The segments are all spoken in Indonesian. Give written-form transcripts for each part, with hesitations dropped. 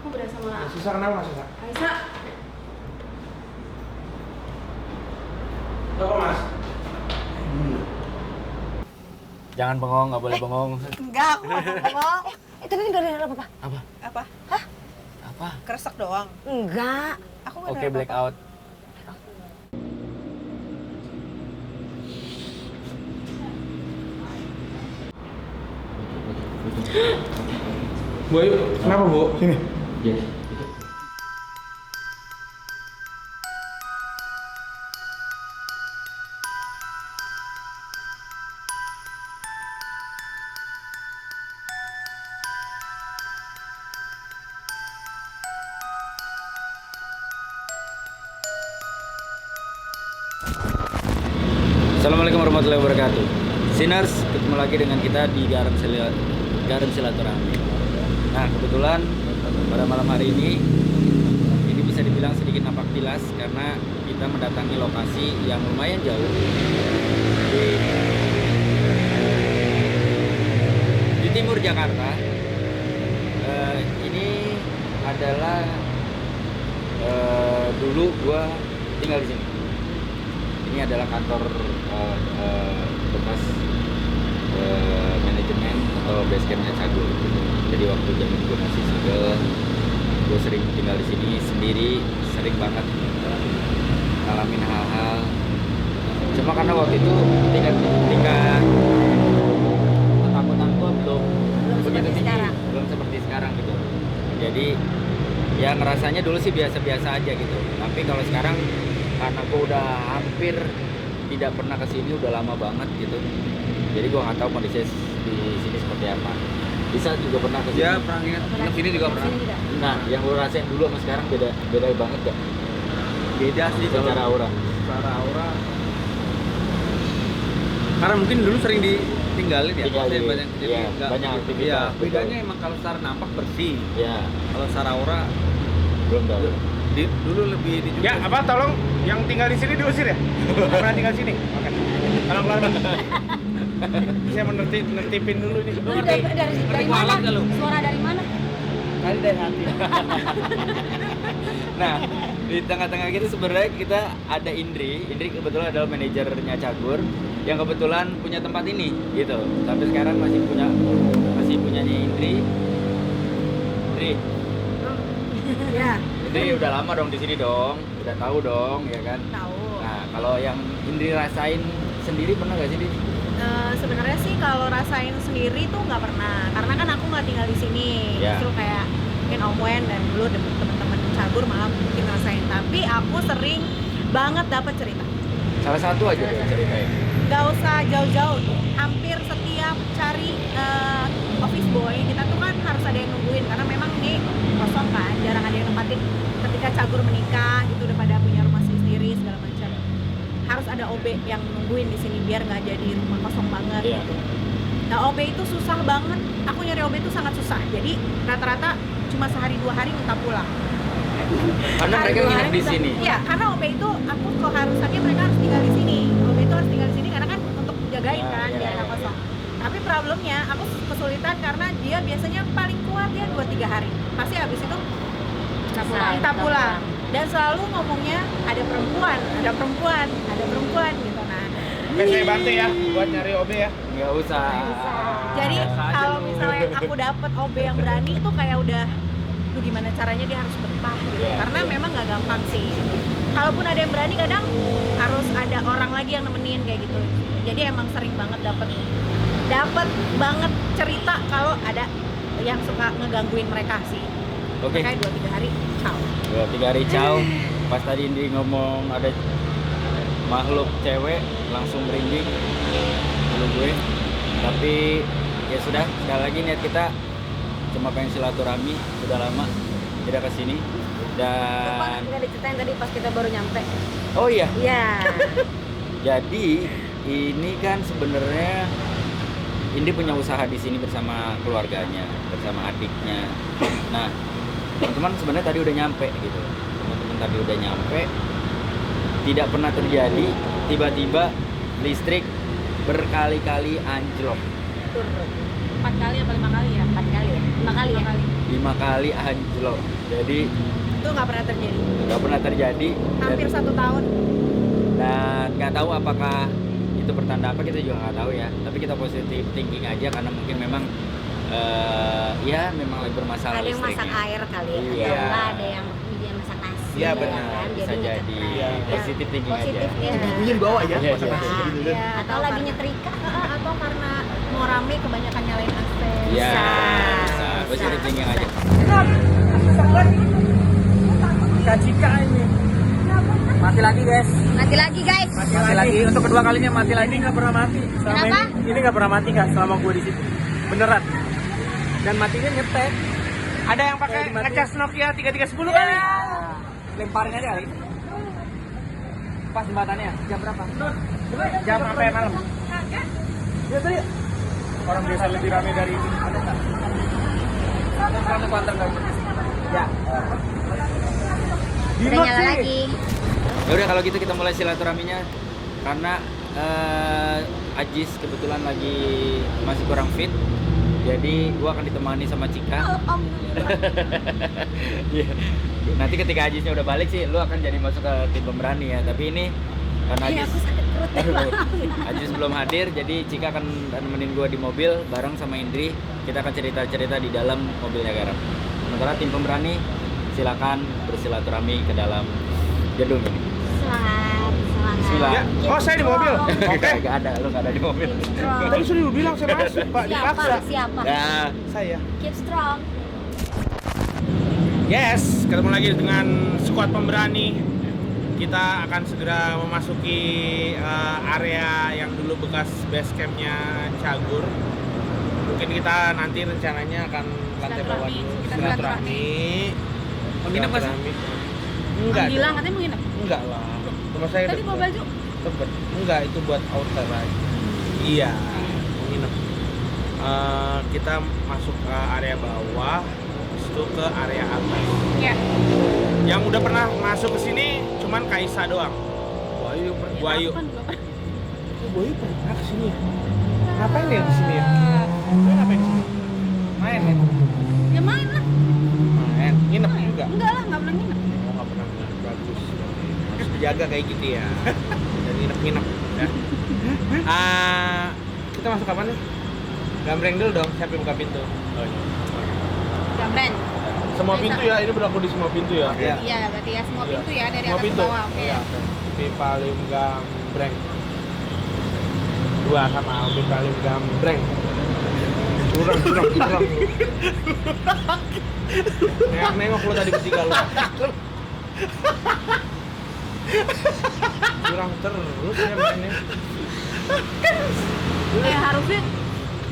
Aku udah sama Susah kenapa Mas? Susah? Aisyah. Apa Mas? Jangan bengong, nggak boleh bengong. Enggak, aku nggak ngomong. Tadi nggak ada apa-apa. Apa? Apa? Apa? Kresek doang. Enggak. Aku nggak Oke, ada apa-apa. blackout. Bu Ayu, kenapa Bu? Sini. Yes. Assalamualaikum warahmatullahi wabarakatuh. Sinners, ketemu lagi dengan kita di Garam Silaturahmi. Nah, kebetulan pada malam hari ini bisa dibilang sedikit nampak pilas karena kita mendatangi lokasi yang lumayan jauh di timur Jakarta. Ini adalah dulu gua tinggal di sini. Ini adalah kantor bekas manajemen atau basecampnya Cagur. Jadi waktu zaman gue masih single, gue sering tinggal di sini sendiri, sering banget ngalamin hal-hal. Cuma karena waktu itu tingkat ketakutan gue belum begitu tinggi, belum seperti sekarang gitu. Jadi ya ngerasanya dulu sih biasa-biasa aja gitu. Tapi kalau sekarang karena gue udah hampir tidak pernah kesini, udah lama banget gitu. Jadi gue nggak tahu kondisi di sini seperti apa. Bisa juga pernah kesini. Ya, pernah ingat. Sini juga pernah. Nah, yang lo rasain dulu sama sekarang beda banget gak? Beda sih Secara aura. Secara aura. Karena mungkin dulu sering ditinggalin ya. Tinggalin. Banyak, jadi Iya, nggak- banyak aktivitas, Iya, betul. bedanya emang kalau secara nampak bersih. Ya, Kalau secara aura belum tahu. dulu lebih ya apa tolong yang tinggal di sini diusir ya. Pernah tinggal di sini. Oke. Tolong keluar Bang. Saya menertipin dulu ini. Lu dari mana? Suara dari mana? Kali dari hati. Nah, di tengah-tengah kita sebenarnya kita ada Indri kebetulan adalah manajernya Cagur yang kebetulan punya tempat ini gitu. Sampai sekarang masih punyanya Indri. Ya. Indri udah lama dong di sini dong, udah tahu dong ya kan. Tahu. Nah, kalau yang Indri rasain sendiri pernah gak sih, Di? Sebenarnya sih kalau rasain sendiri tuh nggak pernah, karena kan aku nggak tinggal di sini. Ya. Justru kayak mungkin Om Wen dan dulu teman-teman Cagur malah mungkin ngerasain. Tapi aku sering banget dapat cerita. Salah satu aja deh ceritain. Gak usah jauh-jauh, hampir setiap cari office boy kita tuh kan harus ada yang nungguin karena memang ini kosong kan, jarang ada yang nempatin. Ketika Cagur menikah gitu udah pada punya rumah sendiri segala macam, harus ada OB yang nungguin di sini biar nggak jadi rumah kosong banget. Iya. Gitu. Nah OB itu susah banget, aku nyari OB itu sangat susah. Jadi rata-rata cuma sehari 2 hari minta pulang. Karena mereka nginep di sini. Iya, karena OB itu aku kok harusnya mereka harus tinggal di sini. OB itu harus tinggal di sini karena kan untuk jagain Ya, kan ya, biar nggak ya, kosong. Tapi problemnya aku kesulitan karena dia biasanya paling kuat dia 2-3 hari. Pasti habis itu minta pulang. Dan selalu ngomongnya ada perempuan gitu. Nah, Saya bantu ya buat nyari OB ya. Nggak usah. jadi Biasa aja kalau lu. misalnya aku dapet OB yang berani tuh kayak udah tuh gimana caranya dia harus betah gitu. Iya. Karena memang nggak gampang sih. Kalaupun ada yang berani kadang harus ada orang lagi yang nemenin kayak gitu. Jadi emang sering banget dapet banget cerita kalau ada yang suka ngegangguin mereka sih. Oke. Kayak 2-3 hari, ciao. 2-3 hari ciao. Pas tadi Indri ngomong ada makhluk cewek langsung merinding dulu gue. Tapi ya sudah, sekali lagi niat kita cuma pengen silaturahmi, sudah lama tidak kesini. Dan Kita diceritain tadi pas kita baru nyampe. oh iya, Iya. jadi ini kan sebenarnya Indi punya usaha di sini bersama keluarganya, bersama adiknya. Nah, teman-teman sebenarnya tadi udah nyampe gitu. Teman-teman tadi udah nyampe. Tidak pernah terjadi tiba-tiba listrik berkali-kali anjlok. Turun. 4 kali apa 5 kali ya? 4 kali ya? kali ya? 5 kali anjlok. Jadi Itu nggak pernah terjadi. nggak pernah terjadi. Hampir 1 tahun. Dan nggak tahu apakah itu pertanda apa, kita juga nggak tahu ya. Tapi kita positif thinking aja karena mungkin memang ya memang lagi bermasalah Ada yang masak listriknya. air kali ya, Iya. atau enggak ada yang dia masak nasi. Iya, ya benar. kan? Bisa jadi. nyetrika. Positif thinking aja. Positif ya. Bunyi di bawah ya, Iya, masak iya. nasi gitu kan. Iya, Atau lagi nyetrika. atau karena mau rame kebanyakan nyalain AC. Iya, Bisa. bisa. Positif thinking aja. Cika ini. Mati lagi guys. Mati lagi guys. Mati lagi. Untuk kedua kalinya mati lagi. Ini nggak pernah mati. Kenapa? Ini nggak pernah mati kak selama gue di situ. Beneran. Dan matinya nyepet. Ada yang pakai ngecas Nokia 3310 kali. Lemparin aja kali. Pas jembatannya. Jam berapa? Jam sampai malam. Ya tadi. Orang biasa lebih ramai dari ini. Ada nggak? Satu kuantar nggak? Ya. Udah nyala lagi. Ya udah kalau gitu kita mulai silaturahminya karena Ajis kebetulan lagi masih kurang fit. Jadi gua akan ditemani sama Cika. Iya. Nanti ketika Ajisnya udah balik sih lu akan jadi masuk ke tim pemberani ya. Tapi ini karena Iya, Ajis aku sakit perut deh, Bang. Ajis belum hadir, jadi Cika akan nemenin gua di mobil bareng sama Indri. Kita akan cerita-cerita di dalam mobilnya Garam. Sementara tim pemberani silakan bersilaturahmi ke dalam gedung ini. Semangat, semangat. Bismillah. Ya. Oh saya di mobil. Oke. Gak ada, lu gak ada di mobil. Tadi sudah lu bilang saya masuk pak, dipaksa. Siapa? Siapa? Nah, Saya. Keep strong. Yes, ketemu lagi dengan skuad pemberani. Kita akan segera memasuki area yang dulu bekas base campnya Cagur. Mungkin kita nanti rencananya akan lantai bawah dulu. Kita Silaturahmi. Menginap nggak sih? Silaturahmi. Enggak. Bilang katanya mau nginep. Enggak lah. Rumah saya Tadi bawa baju. Tebet. Enggak, itu buat outer aja. Iya, mau nginep. Kita masuk ke area bawah, habis itu ke area atas. Iya. Yang udah pernah masuk ke sini cuman Kaisa doang. Buayu. Kapan belum? Buayu pernah ke sini. Ngapain dia di sini ya? Dia ngapain di sini? Main ya? Ya main lah. Main. Nginep juga. Enggak lah, nggak pernah nginep. Oh, nggak pernah. Bagus. Harus dijaga kayak gitu ya. Dan nginep-nginep. Ya. Kita masuk kapan nih? Gambreng dulu dong, siapa yang buka pintu? Oh, iya. Jamren. Semua pintu ya, ini berlaku di semua pintu ya? Iya. Iya, berarti ya semua pintu ya dari Semua atas ke pintu? bawah. Oke. Iya. Pipa Lim Gambreng. 2 sama Pipa Lim Gambreng. Curang. Nengok lu tadi bertiga lu. Curang terus ya mainnya. Harusnya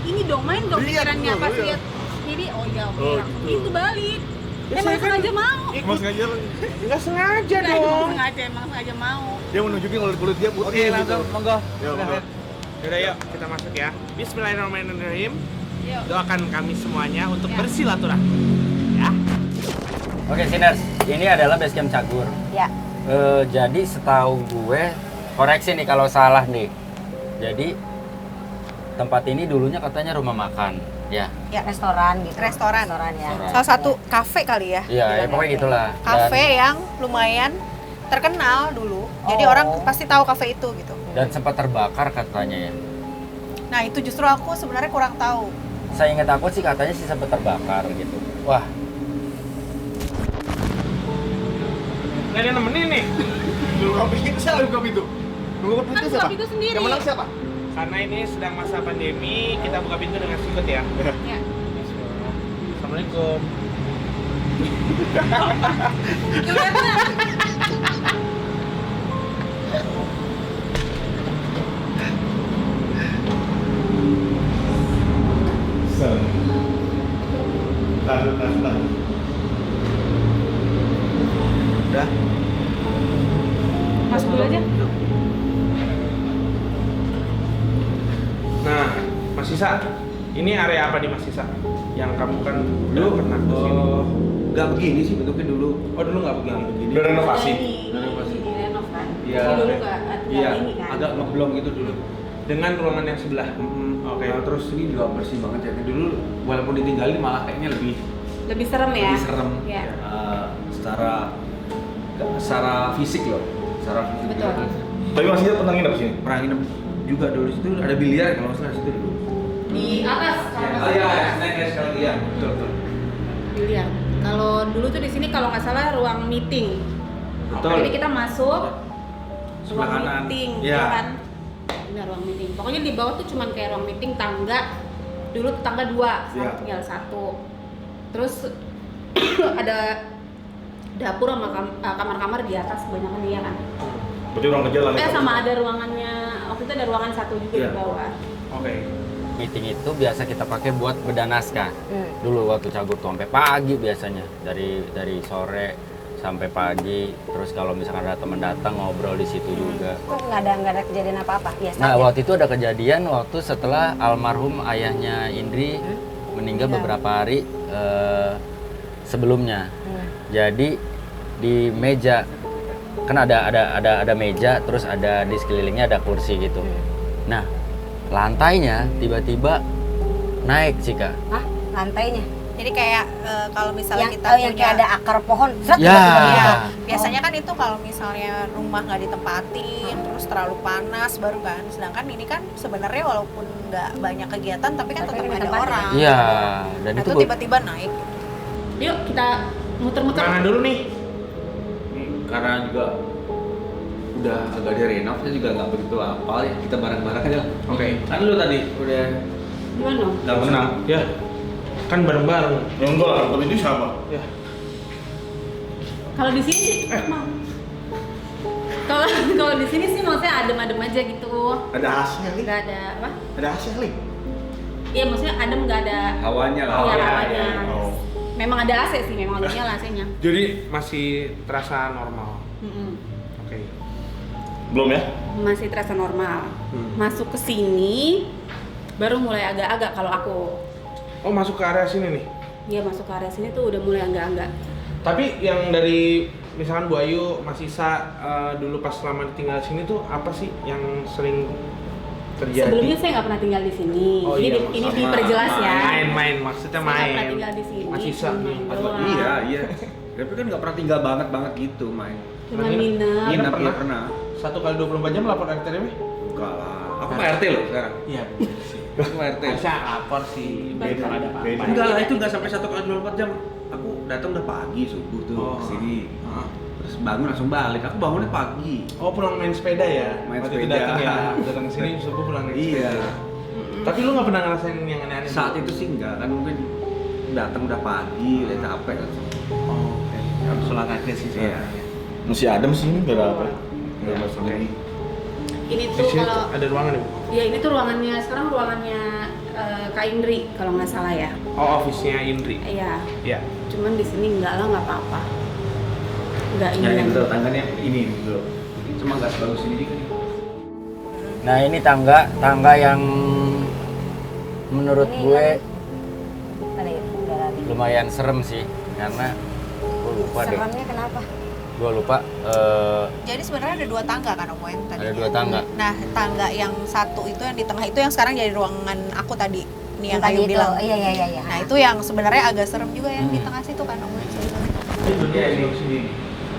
ini dong main dong Lihat pikirannya dulu, pas iya. lihat ini ya oke Oh, langsung gitu. itu balik. Ya, Emang saya kan sengaja mau. Emang sengaja Enggak sengaja Nah, emang dong. sengaja emang sengaja mau. dia menunjukin kalau kulit dia putih Oke, gitu. langsung monggo. Ya, monggo. Yaudah yuk kita masuk ya. Bismillahirrahmanirrahim. Yuk. Doakan kami semuanya untuk Ya. bersilaturahmi. Ya. Oke, Sinners, ini adalah base camp Cagur. Ya. Jadi setahu gue, koreksi nih kalau salah nih. Jadi tempat ini dulunya katanya rumah makan, ya. Ya, restoran gitu. Restoran. Restoran ya. Restoran. Salah satu kafe kali ya. Iya, ya, pokoknya gitulah. Kafe yang lumayan terkenal dulu. Jadi Oh. orang pasti tahu kafe itu gitu. Dan sempat terbakar katanya ya. Nah, itu justru aku sebenarnya kurang tahu. Saya ingat aku sih katanya sih sempat terbakar gitu. Wah, Nggak ada yang nemenin nih. Buka pintu, siapa buka pintu? Buka pintu Kan siapa? buka pintu sendiri. Yang menang siapa? Karena ini sedang masa pandemi, kita buka pintu dengan sikut ya. Ya. Assalamualaikum. Udah. Masuk dulu aja. Nah, Mas Sisa, ini area apa di Mas Sisa? Yang kamu kan Dulu pernah ke sini. nggak begini sih bentuknya dulu. Oh, dulu nggak begini. Udah renovasi. Renovasi. Direnov kan. Iya. Jadi dulu nggak Iya, ini kan. agak ngeblong gitu dulu. Dengan ruangan yang sebelah. Oke. Nah, terus ini juga bersih banget ya. Dulu walaupun ditinggalin malah kayaknya lebih serem ya. lebih serem. Ya. Secara fisik loh. Secara fisik. Betul. juga. Tapi masih pernah nginep sini? Pernah nginep juga dulu di situ ada biliar kalau nggak salah di situ dulu. Di atas kalau Oh iya, naik sekali ya. Betul betul. biliar. Kalau dulu tuh di sini kalau nggak salah ruang meeting. Betul. Jadi kita masuk Sebelah ruang kanan. meeting, Iya. ya kan? Benar, ruang meeting. Pokoknya di bawah tuh cuman kayak ruang meeting, tangga. Dulu tuh tangga 2, sekarang Iya. tinggal 1. Terus ada dapur sama kamar-kamar di atas kebanyakan ya kan. Berarti orang kerja lah. Sama ada ruangannya. Waktu itu ada ruangan 1 juga Iya. di bawah. Oke. Meeting itu biasa kita pakai buat beda naskah. Dulu waktu cagur tuh sampai pagi biasanya, dari sore sampai pagi. Terus kalau misalkan ada teman datang ngobrol di situ juga. Kok nggak ada kejadian apa-apa? Biasa Nah, aja. waktu itu ada kejadian waktu setelah almarhum ayahnya Indri meninggal beberapa hari sebelumnya. Jadi di meja kan ada meja, terus ada di sekelilingnya ada kursi gitu. Nah, lantainya tiba-tiba naik sih Kak. Hah? Lantainya? Jadi kayak kalau misalnya Yang, kita yang kayak ada akar pohon. Zat, Ya. tiba-tiba gitu. biasanya kan itu kalau misalnya rumah nggak ditempatin terus terlalu panas baru kan. Sedangkan ini kan sebenarnya walaupun nggak banyak kegiatan tapi kan Tapi tetap kan ada ditempatin. orang. Iya, dan Nah, itu itu tiba-tiba naik. Yuk kita muter-muter. Mana dulu nih? Ini karena juga udah agak direnov, saya juga nggak begitu hafal ya. Kita bareng-bareng aja. Oke. Kan lu tadi udah Gimana? nggak pernah. Ya. Kan bareng-bareng. Ya enggak lah, tapi itu sama. Ya. Kalau di sini sih, Mam. Kalau di sini sih maksudnya adem-adem aja gitu. Ada AC-nya nih. Nggak ada apa? Ada AC nih. Iya maksudnya adem nggak ada. Hawanya lah. Iya, ya, hawanya. Oh. Memang ada AC sih, memang ada nyala AC-nya. Jadi masih terasa normal. Mm-mm. Oke. Belum ya? Masih terasa normal. Hmm. Masuk ke sini baru mulai agak-agak kalau aku. Oh, masuk ke area sini nih. Iya masuk ke area sini tuh udah mulai agak-agak. Tapi yang dari misalkan Bu Ayu, Mas Isa dulu pas selama tinggal di sini tuh apa sih yang sering terjadi? Sebelumnya saya nggak pernah tinggal di sini. Oh, ini iya, ini sama. diperjelas ya. Main-main, maksudnya Saya nggak main. pernah tinggal di sini. Mas Isa cuma nih. main doang. Iya. Tapi kan nggak pernah tinggal banget gitu main. Cuma Nginep. nginep. Nginep pernah? ya pernah. 1 kali 24 jam lapor RT RW? Enggak lah. Aku mah RT loh sekarang. Iya, bener sih. Aku mah RT. Harusnya lapor sih, Beda. kalau ada apa-apa. Beda. Enggak lah, itu enggak sampai 1 kali 24 jam. Aku datang udah pagi subuh tuh Oh. ke sini. Heeh. Terus bangun langsung balik. Aku bangunnya pagi. Oh, pulang main sepeda ya? Main Waktu itu sepeda. datang ya, datang sini subuh pulang naik Iya. sepeda. Tapi lu nggak pernah ngerasain yang aneh-aneh? Saat dulu? itu sih enggak, kan mungkin datang udah pagi, udah capek langsung. Oh, oke. Harus olahraga sih. Iya. Masih adem sih, enggak ada apa. Enggak Ya, ada masalah. oke. Ini Di tuh sini kalau ada ruangan ya, Bu? ya ini tuh ruangannya sekarang ruangannya Kak Indri kalau nggak salah ya. Oh, office-nya Indri. Iya. Iya. Cuman di sini enggak lah nggak apa-apa. Enggak ini. Ya, yang- betul, tangganya ini dulu. Cuma enggak sebagus ini juga nih. Nah, ini tangga yang menurut Ini gue Tadi udara nih. lumayan serem sih, karena gue lupa deh. Seremnya kenapa? Gue lupa Jadi sebenarnya ada 2 tangga kan Om Wen tadi. ada 2 tangga. Nah, tangga yang satu itu yang di tengah itu yang sekarang jadi ruangan aku tadi. Nih yang tadi Ayu itu. bilang. Iya. Nah, itu yang sebenarnya agak serem juga yang di tengah situ kan Om Wen. Iya, ini sini.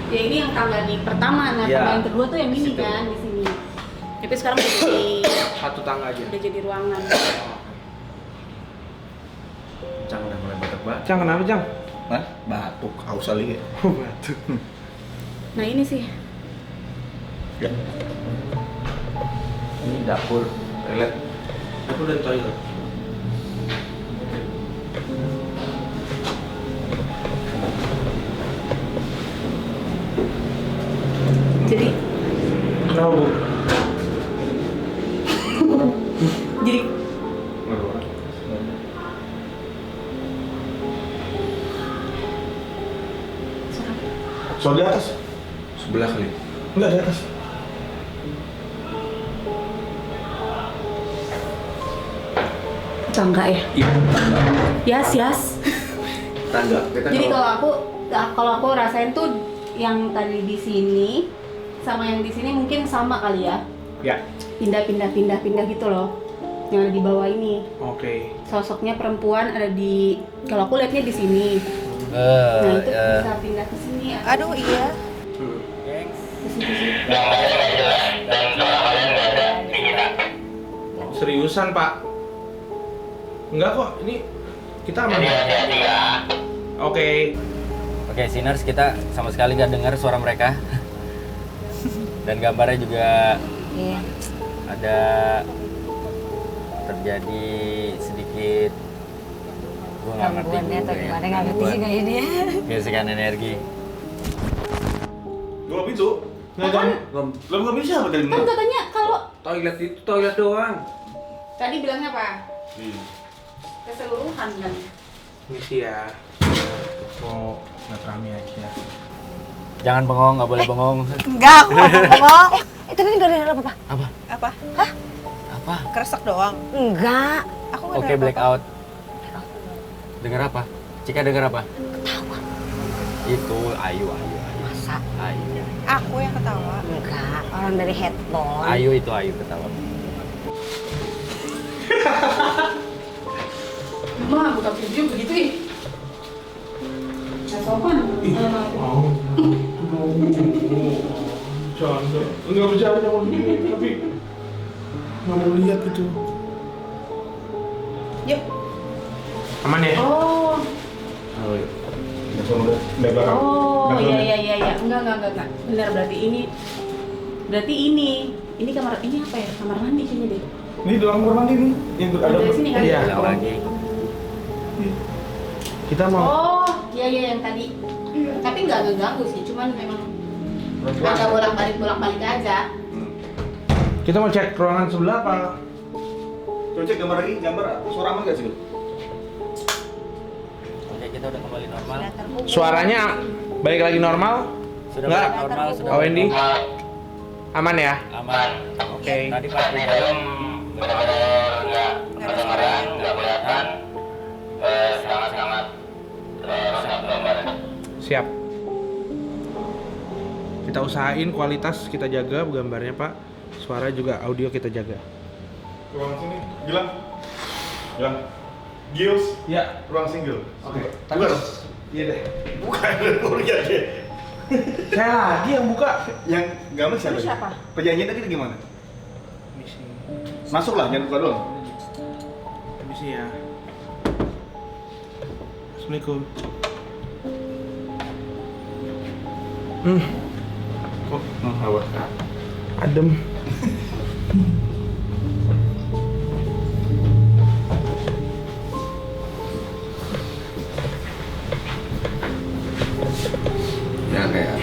Ya ini yang tangga di pertama, nah Iya. tangga yang kedua tuh yang ini Situ. kan di sini. Tapi sekarang udah jadi Satu tangga aja. udah jadi ruangan. Cang udah mulai batuk-batuk. Cang, kenapa, Cang? Hah? Batuk, haus kali ya. Batuk. Nah, ini sih. Ya. Ini dapur, toilet. Dapur dan toilet. Jadi Kenapa, Bu? jadi Soal di atas. Sebelah kali. Enggak di atas. tangga ya. Iya. Yas. Tangga. Kita Jadi kalau aku rasain tuh yang tadi di sini sama yang di sini mungkin sama kali ya. Ya. Pindah gitu loh. yang ada di bawah ini. Oke. Sosoknya perempuan ada di, kalau aku lihatnya di sini. Nah itu bisa pindah ke sini. Aduh iya. Seriusan Pak? Enggak kok, ini kita aman. Oke. Oke, Sinners, kita sama sekali nggak dengar suara mereka. Dan gambarnya juga Iya. ada terjadi sedikit, gue nggak ngerti Gangguannya juga atau ya, gimana, nggak ngerti juga ini ya. gesekan energi. Gua pintu. Nggak bisa apa tadi? Kan katanya kalau Toilet itu toilet doang. tadi bilangnya apa? Iya. Keseluruhan kan. Misi ya. Mau ngatrami aja. Jangan bengong, nggak boleh bengong. Enggak, aku nggak ngomong. Itu tadi nggak ada apa-apa. Apa? Apa? Apa? Kresek doang. Enggak. Aku nggak Oke, dengar blackout. Dengar apa? Cika dengar apa? Ketawa. Itu Ayu. Masa? Ayu. apa. Aku yang ketawa. Enggak. Orang dari headphone. Ayu itu Ayu ketawa. Mama buka video begitu ih. Nggak sopan. Oh. Bercanda. Enggak bercanda mau gini, tapi nggak mau lihat gitu. Yuk. Aman ya? Oh. Oh iya. Udah belakang. Oh, Belakang. iya. Enggak. Benar berarti ini. Ini kamar ini apa ya? Kamar mandi kayaknya deh. Ini doang kamar mandi nih. Yang ada. Dari sini kan? Iya. Bilang lagi. Kita mau Oh, iya yang tadi. Tapi nggak ngeganggu sih, cuman memang agak bolak-balik aja. kita mau cek ruangan sebelah apa? Coba cek gambar lagi, suara aman nggak sih? Oke, kita udah kembali normal. Suaranya balik lagi normal? Sudah Nggak? balik normal, sudah Oh, balik Wendy? normal. Aman ya? Aman. Oke. Tadi pas di dalam benar-benar nggak kedengaran, nggak kelihatan, sangat-sangat gambaran. Siap. Kita usahain kualitas kita jaga gambarnya Pak. Suara juga audio kita jaga. Ruang sini, Gilang. Gios. Ya. Ruang single. Oke. Bukan. Iya deh. Bukan, lihat deh. Saya lagi yang buka. Yang gambar siapa? Itu siapa? Perjanjian tadi gimana? Misi. Masuklah, jangan buka doang. Misi ya. Assalamualaikum. Kok Apa? adem? Ya kayak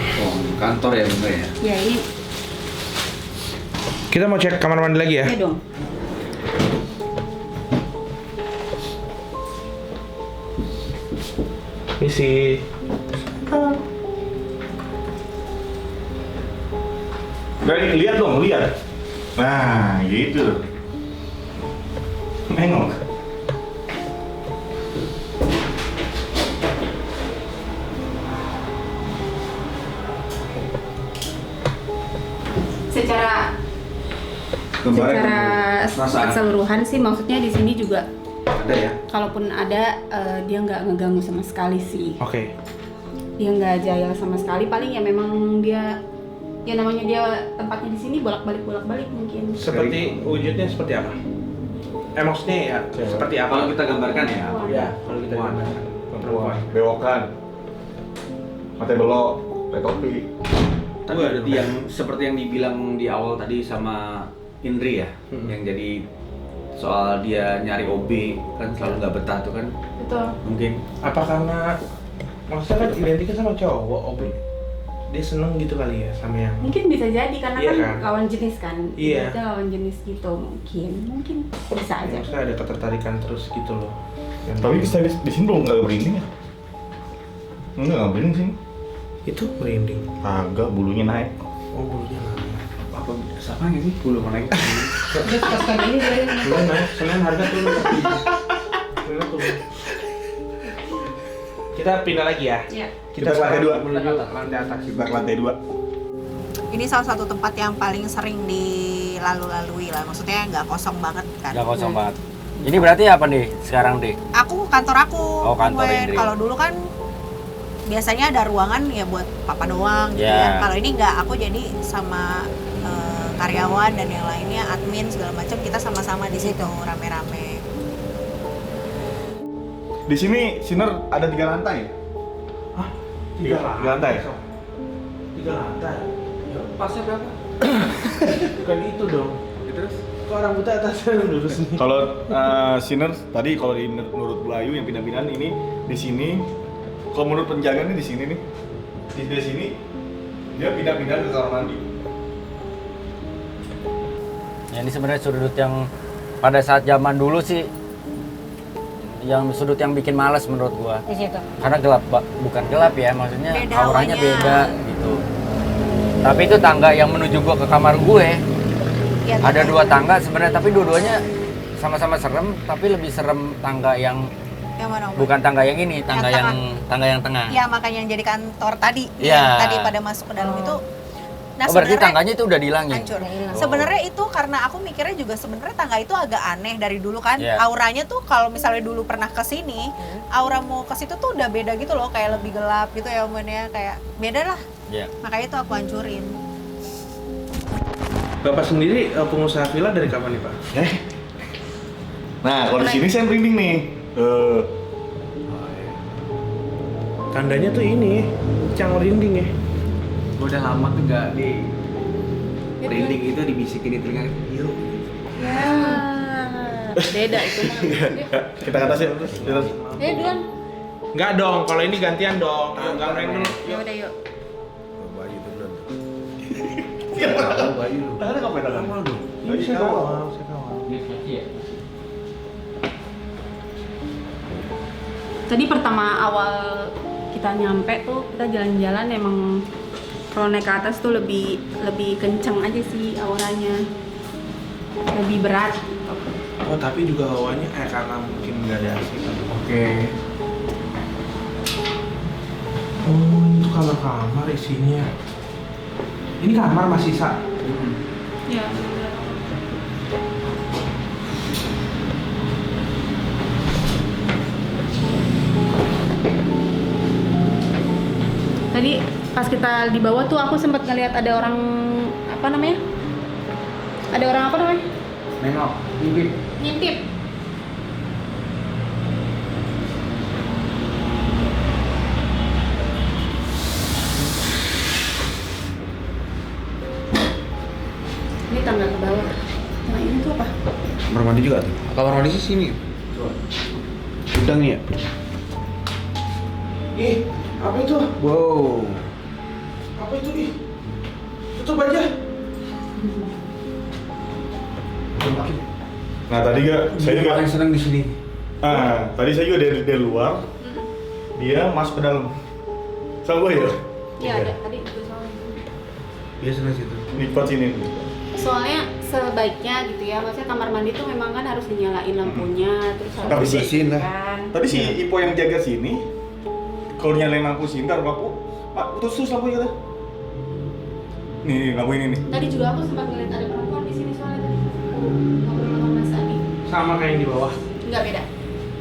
kantor ya Bunda ya. Ya ini Kita mau cek kamar mandi lagi ya? ya dong. Misi. Dari lihat dong, lihat. Nah, gitu. Nengok. Secara Perasaan. keseluruhan sih maksudnya di sini juga Ada ya. kalaupun ada dia nggak ngeganggu sama sekali sih. Oke. Dia nggak jaya sama sekali, paling ya memang dia ya namanya dia tempatnya di sini bolak-balik mungkin. Seperti wujudnya seperti apa? Maksudnya ya seperti apa? Kalau kita gambarkan ya. Ya, kalau kita Perempuan. gambarkan. Perempuan. Bewokan. Mata belok, pakai topi. Tadi berarti yang seperti yang dibilang di awal tadi sama Indri ya, yang jadi soal dia nyari OB kan selalu nggak betah tuh kan, Betul. mungkin. Apa karena maksudnya kan identiknya sama cowok, Obi? Dia seneng gitu kali ya sama yang Mungkin bisa jadi karena Iya kan kan? lawan jenis kan. Iya. Kita lawan jenis gitu mungkin bisa aja. maksudnya ada ketertarikan terus gitu loh. Yang Tapi saya di sini belum nggak merinding ya? Nggak merinding sih. itu merinding. Agak bulunya naik. Oh, bulunya naik. Apa sama nggak sih bulu mana itu? Bulunya naik, Senin harga turun. Harga turun. Kita pindah lagi ya. Iya. Kita ke lantai 2. Menuju lantai atas. Kita ke lantai 2. Ini salah satu tempat yang paling sering dilalui lah, maksudnya nggak kosong banget kan. Nggak kosong banget. Ini berarti apa nih sekarang deh? Aku kantor aku. Oh, kantor Indri. Kalau dulu kan biasanya ada ruangan ya buat papa doang gitu Yeah. ya. Kalau ini nggak, aku jadi sama karyawan dan yang lainnya, admin segala macam, kita sama-sama di situ rame-rame. Di sini Sinner ada 3 lantai. Hah? 3 lantai. 3 lantai. Ya, pasnya berapa? Bukan itu dong. Terus? Kok orang buta atasnya lurus nih? Kalau Sinner tadi kalau menurut Belayu yang pindah-pindahan ini di sini. Kalau menurut penjaga nih di sini nih. Di sini dia pindah-pindah ke kamar mandi. Ya, ini sebenarnya sudut yang pada saat zaman dulu sih, yang sudut yang bikin males menurut gua. Di situ. Karena gelap, bukan gelap ya, maksudnya Beda auranya awalnya. beda gitu. Tapi itu tangga yang menuju gua ke kamar gue. Ya, Ada 2 tangga sebenarnya, tapi dua-duanya sama-sama serem, tapi lebih serem tangga yang yang mana? Om? bukan tangga yang ini, tangga Yang tangga yang tengah. Ya, makanya yang jadi kantor tadi, Iya. yang tadi pada masuk ke dalam itu. Nah, Oh, berarti sebenarnya tangganya itu udah dihilangin. hancur. Udah hilang. Sebenarnya itu karena aku mikirnya juga sebenarnya tangga itu agak aneh dari dulu kan. Iya. Auranya tuh kalau misalnya dulu pernah ke sini, aura mau ke situ tuh udah beda gitu loh, kayak lebih gelap gitu ya momennya, kayak beda lah. Iya. Makanya itu aku hancurin. Bapak sendiri pengusaha villa dari kapan nih, Pak? Nah, kalau di sini saya merinding nih. Tandanya tuh ini, cang merinding ya. Gue udah lama tuh nggak di merinding itu dibisikin di telinga. Yuk. Ya, beda itu mah. Kita ke atas ya, terus. Duluan. Enggak dong, kalau ini gantian dong. Yuk, gangguin dulu. Ya udah yuk. Bayu tuh belum. Tangannya ngapain tangan? Awal dong. Ini saya kawal, saya kawal. Tadi pertama awal kita nyampe tuh kita jalan-jalan emang kalau naik ke atas tuh lebih kenceng aja sih auranya, lebih berat. Oh, tapi juga hawanya karena mungkin nggak ada AC kan. Oke. Oh, itu kamar-kamar isinya. Ini kamar masih sisa. Ya. Tadi pas kita di bawah tuh aku sempat ngeliat ada orang apa namanya? Ada orang apa namanya? Nengok, ngintip. Ngintip. Ini tangga ke bawah. Nah ini tuh apa? Kamar mandi juga tuh. Kamar mandi sih sini. Udang ya. Ih, apa itu? Wow. Apa itu ih? Tutup aja. Nah, tadi saya juga paling seneng di sini. tadi saya juga dari luar. Dia masuk ke dalam. Sama gue ya? Iya ada tadi juga soalnya. Biasanya situ. Di tempat sini. Soalnya sebaiknya gitu ya, maksudnya kamar mandi tuh memang kan harus dinyalain lampunya, terus harus Tapi sih- Bersihin lah. kan. Tadi si Ipo yang jaga sini, kalau nyalain lampu sini, ntar lampu, Pak, terus lampunya kata. Nih, lampu ini nih. Tadi juga aku sempat ngeliat ada perempuan di sini soalnya tadi. Ngobrol sama Mas Adi. Sama kayak yang di bawah. Enggak beda.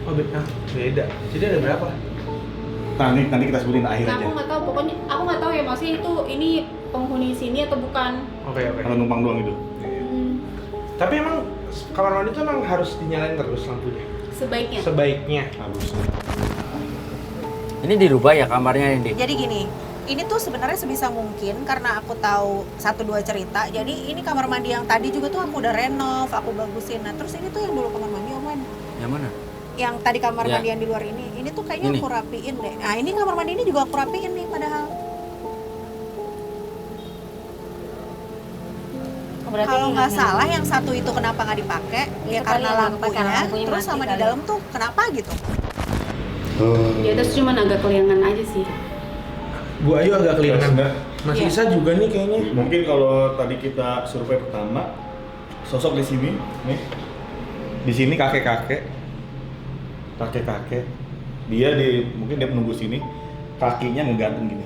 Oh, beda. Jadi ada berapa? Nah, nanti kita sebutin akhir Nah, aja. aku nggak tahu, pokoknya aku nggak tahu ya maksudnya itu ini penghuni sini atau bukan. Oke. Kalau numpang doang itu. Tapi emang kamar mandi tuh emang harus dinyalain terus lampunya. Sebaiknya. Sebaiknya. Harus. Ini dirubah ya kamarnya ini. Jadi gini, ini tuh sebenarnya sebisa mungkin karena aku tahu 1-2 cerita. Jadi ini kamar mandi yang tadi juga tuh aku udah renov, aku bagusin. Nah, terus ini tuh yang dulu kamar mandi Om Wan. Yang mana? Yang tadi kamar Ya. mandi yang di luar ini tuh kayaknya Ini? aku rapiin deh. Nah, ini kamar mandi ini juga aku rapiin nih padahal. Berarti Kalau nggak yang- salah yang satu itu kenapa nggak dipakai? Ya Itu karena kali yang pakai lampunya, lampunya terus mati sama di kali. dalam tuh kenapa gitu? Di atas cuman agak keliangan aja sih. Bu Ayu agak kelihatan. Enggak. Mas Iya. Isa juga nih kayaknya. Mungkin kalau tadi kita survei pertama, sosok di sini, nih, di sini kakek-kakek, dia mungkin dia menunggu sini, kakinya ngegantung gini,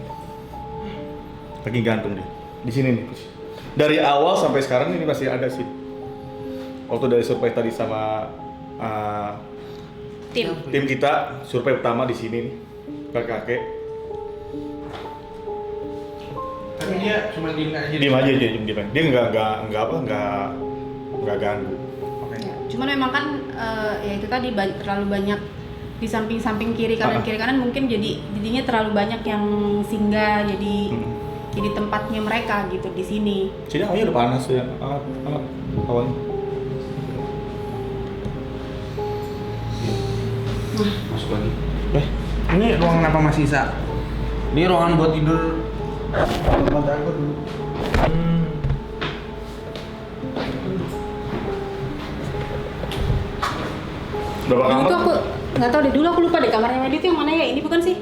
kaki gantung dia, di sini nih. dari awal sampai sekarang ini masih ada sih. Waktu dari survei tadi sama tim kita, survei pertama di sini nih, kakek. Tapi dia cuma diem aja. Diem aja. Dia nggak ganggu. Oke. Ya, cuman memang kan ya itu tadi terlalu banyak di samping kiri kanan mungkin jadinya terlalu banyak yang singgah jadi tempatnya mereka gitu di sini. Sini awalnya udah panas ya, hangat awalnya. Masuk lagi. Ini ruangan apa Mas Isa? Ini ruangan buat tidur. Tempat aku dulu. Berapa Yang kamar? itu aku nggak tahu deh, dulu aku lupa deh kamarnya Medi itu yang mana ya, ini bukan sih?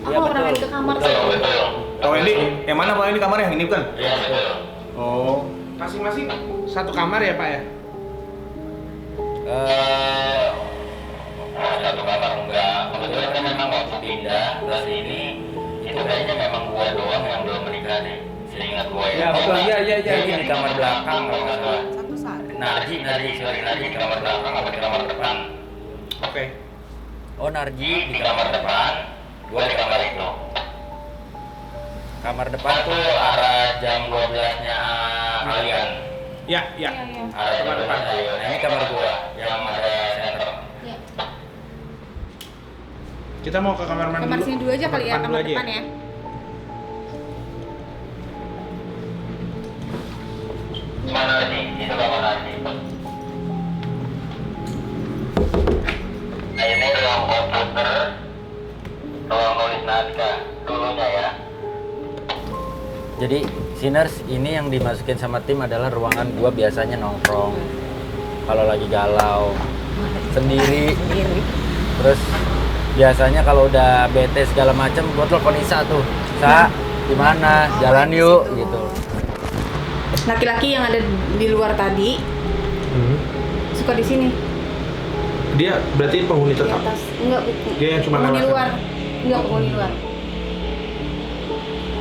Aku Iya, nggak pernah main betul. ke kamar Betul, sih. betul. Oh ini, yang mana Pak? Ini kamar yang ini bukan? Iya, betul. Oh, Masing-masing satu kamar ya Pak ya? Satu kamar enggak. Kebetulan kan memang waktu pindah ke sini itu kayaknya memang gua doang yang belum menikah deh. Seingat gua ya. Ya betul, iya. Ini di kamar belakang kalau nggak salah. Satu saat. Narji di kamar belakang atau di kamar depan? Oke. Oh Narji di kamar depan, gua di kamar itu. Kamar depan tuh arah jam 12-nya kalian. Ya. Arah kamar depan. Nah ini kamar gua yang ada center. Ya. Kita mau ke kamar mandi Kamar sini dulu aja kali ya, kamar dulu depan ya. Mana nih? Itu kamar Narji. Nah ini ruang komputer, ruang nulis naskah dulunya ya. Jadi Sinners ini yang dimasukin sama tim adalah ruangan gua biasanya nongkrong kalau lagi galau sendiri. Terus biasanya kalau udah bete segala macam gua telepon Isa tuh, Sa gimana, jalan yuk gitu. Laki-laki yang ada di luar tadi suka di sini Dia berarti penghuni di tetap. atas. Enggak, Dia yang cuma penghuni lewat. luar. Enggak, penghuni luar.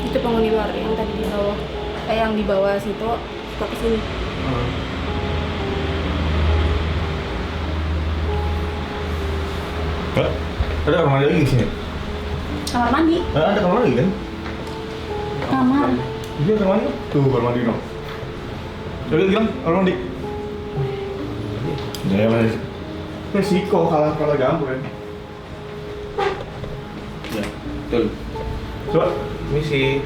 Itu penghuni luar yang tadi di bawah. Yang di bawah situ suka ke sini. ada kamar mandi lagi di sini. Kamar mandi. Ada kamar lagi kan? Kamar. Iya kamar mandi. Tuh kamar mandi dong. Coba bilang kamar mandi. Ya mana? Resiko kalah gampang kan. Ya, betul. Coba Misi.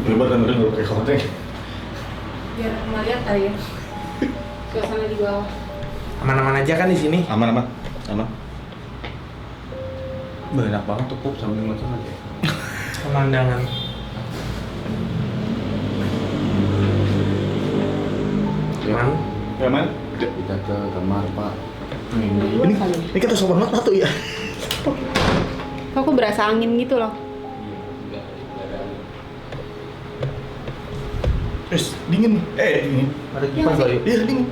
hebat kan udah pakai hotel. Biar ngeliat kali ya. Suasana di bawah. Aman-aman aja kan di sini? Aman. Enak banget tuh pup sambil ngeliat aja. Pemandangan. Aman? Kita ke kamar Pak. Ini kita sopan banget tuh ya. Kok aku berasa angin gitu loh. Dingin. Dingin. Ada Iya nggak sih? Iya dingin.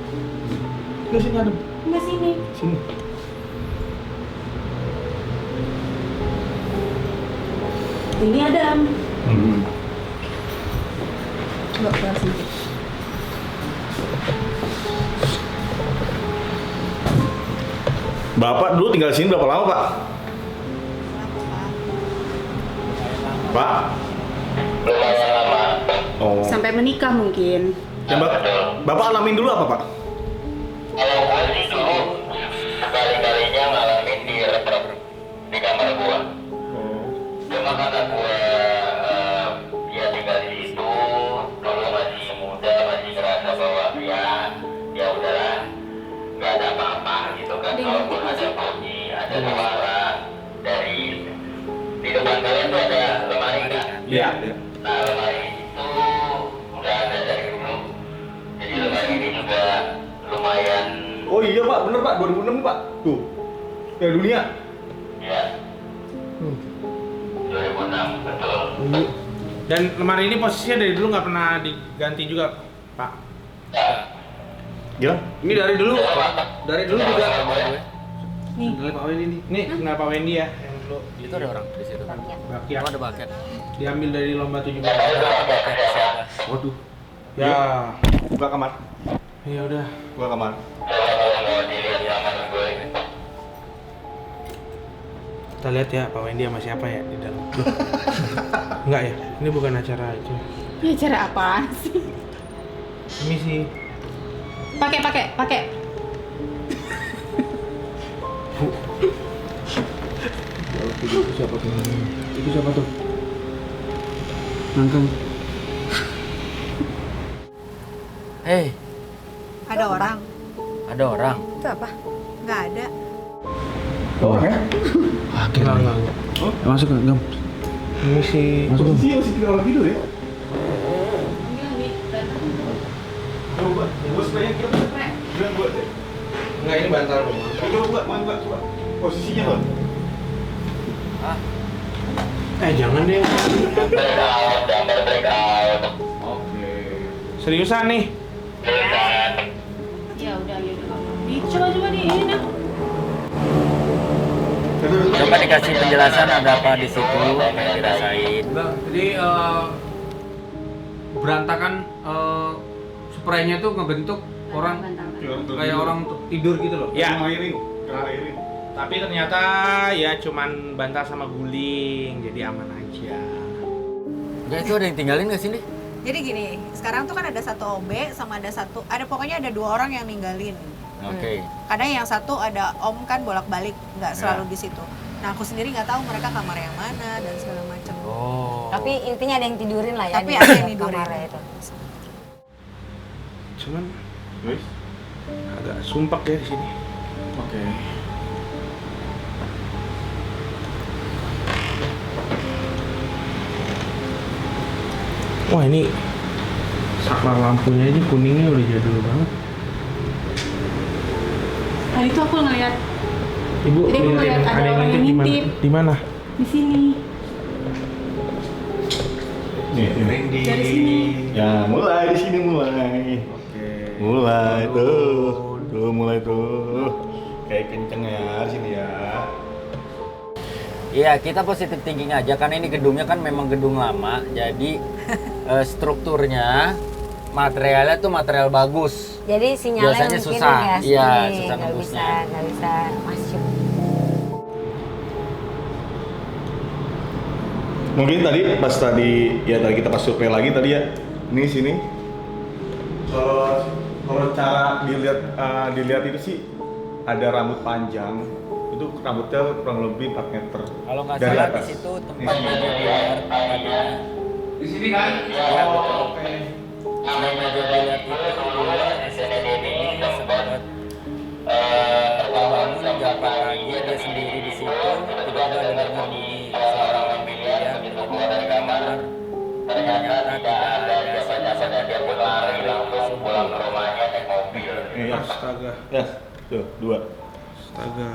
Nggak sini adem. Enggak sini. Sini. Ini ada. Hmm. Coba keluar sedikit. Bapak dulu tinggal di sini berapa lama Pak? Pak? Lumayan lama. Oh. Sampai menikah mungkin. Ya, Bapak alamin dulu apa Pak? Kalau gue sih dulu sekali-kalinya ngalamin di rep di kamar gua. Cuma karena gua ya tinggal di situ, dulu masih muda, masih ngerasa bahwa ya udahlah, nggak ada apa-apa gitu kan. Kalaupun ada bunyi, ada suara dari di depan kalian tuh ada lemari kan? Iya. Nah lemari itu udah ada dari dulu. Jadi lemari ini juga lumayan. Oh iya Pak, bener Pak, 2006 Pak. Tuh. Ya dunia. Ya. 2006 betul. Dan lemari ini posisinya dari dulu nggak pernah diganti juga, Pak. Ya. Gilang. Ini dari dulu juga. Nih. Sendalnya Pak Wendy nih. Nih, sendal Pak Wendy ya yang dulu. Itu ada orang di situ. Bakiak. Oh, ada bucket. Diambil dari lomba 17. Ada bucket siapa? Waduh. Ya. Buka kamar. Ya udah. Buka kamar. Kita lihat ya Pak Wendy sama siapa ya di dalam. Loh. Enggak ya? Ini bukan acara itu. Ya cara apa sih? Ini sih. Pakai. Itu siapa tuh? Itu siapa tuh? Nangkeng. Hei, Ada orang? ada orang. Itu apa? Nggak ada. Oh, ya? Enggak. Masuk enggak? Ini sih. Masuk. Masih tidur orang tidur ya? Coba, gua sebenarnya Gilang buat deh. Enggak, ini bantal dong. Coba. Posisinya loh. Jangan deh. Oke. Seriusan nih. Ya udah. Coba di ini nah. Coba dikasih penjelasan ada apa di situ, apa yang dirasain. Enggak, jadi berantakan spraynya tuh ngebentuk orang kayak orang tidur gitu loh. Ya. Ngairin. Tapi ternyata ya cuman bantal sama guling, jadi aman aja. Enggak, itu ada yang tinggalin nggak sini? Jadi gini, sekarang tuh kan ada satu OB sama ada pokoknya ada 2 orang yang ninggalin. Oke. Kadang yang satu ada om kan bolak-balik, nggak selalu di situ. Nah aku sendiri nggak tahu mereka kamar yang mana dan segala macam. Oh. Tapi intinya ada yang tidurin lah ya. Tapi di ada yang tidurin. kamarnya itu. Cuman Guys. agak sumpek ya di sini. Oke. Wah ini saklar lampunya aja kuningnya udah jadul banget. Tadi tuh aku ngeliat Ibu Jadi aku liatin ngeliat ada orang yang di mana? ngintip. Di mana? di sini. Nih, ini. Dari sini. Ya, mulai di sini mulai. Oke. Mulai tuh mulai tuh. Kayak kenceng ya di sini ya. Iya, kita positif thinking aja karena ini gedungnya kan memang gedung lama, jadi strukturnya materialnya tuh material bagus. Jadi sinyalnya Biasanya mungkin susah. ya, Iya, sini, susah nggak nembusnya. bisa masuk. Mungkin tadi tadi kita pas survei lagi tadi ya. Ini sini. Kalau cara dilihat itu sih ada rambut panjang. Itu rambutnya kurang lebih 4 meter. Kalau nggak dari salah atas. di situ Di tempat sini. meja biliar tadinya. Di sini kan? Iya, betul. Nah, meja biliar itu dulu asisten ini sempat terbangun jam 4 pagi, dia sendiri di situ, tiba-tiba dengar bunyi suara orang main biliar di kamar. Ternyata tidak ada siapa-siapa dia langsung pulang ke rumahnya naik mobil. Ya. Astaga. Ya, tuh 2. Astaga.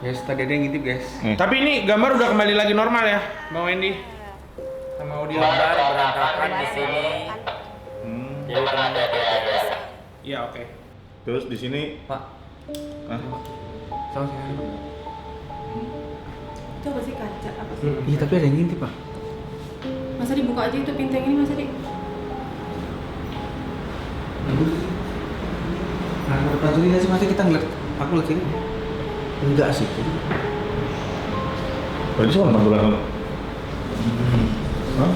Guys, tadi ada yang ngintip guys. Tapi ini gambar udah kembali lagi normal ya, Bang Wendy? Sama audio. Gambar berantakan di sini. Jadi teman biasa. Iya, oke. Terus di sini Pak, Hah? sama sini. Itu apa sih kaca apa sih? Iya, tapi ada yang ngintip, Pak. Masa dibuka aja itu pintu yang ini masa di? Nah, Pak Juli nggak sih, masa kita ngeliat, aku lihat sini. Enggak sih. berarti selama 6 bulan lalu. Hah?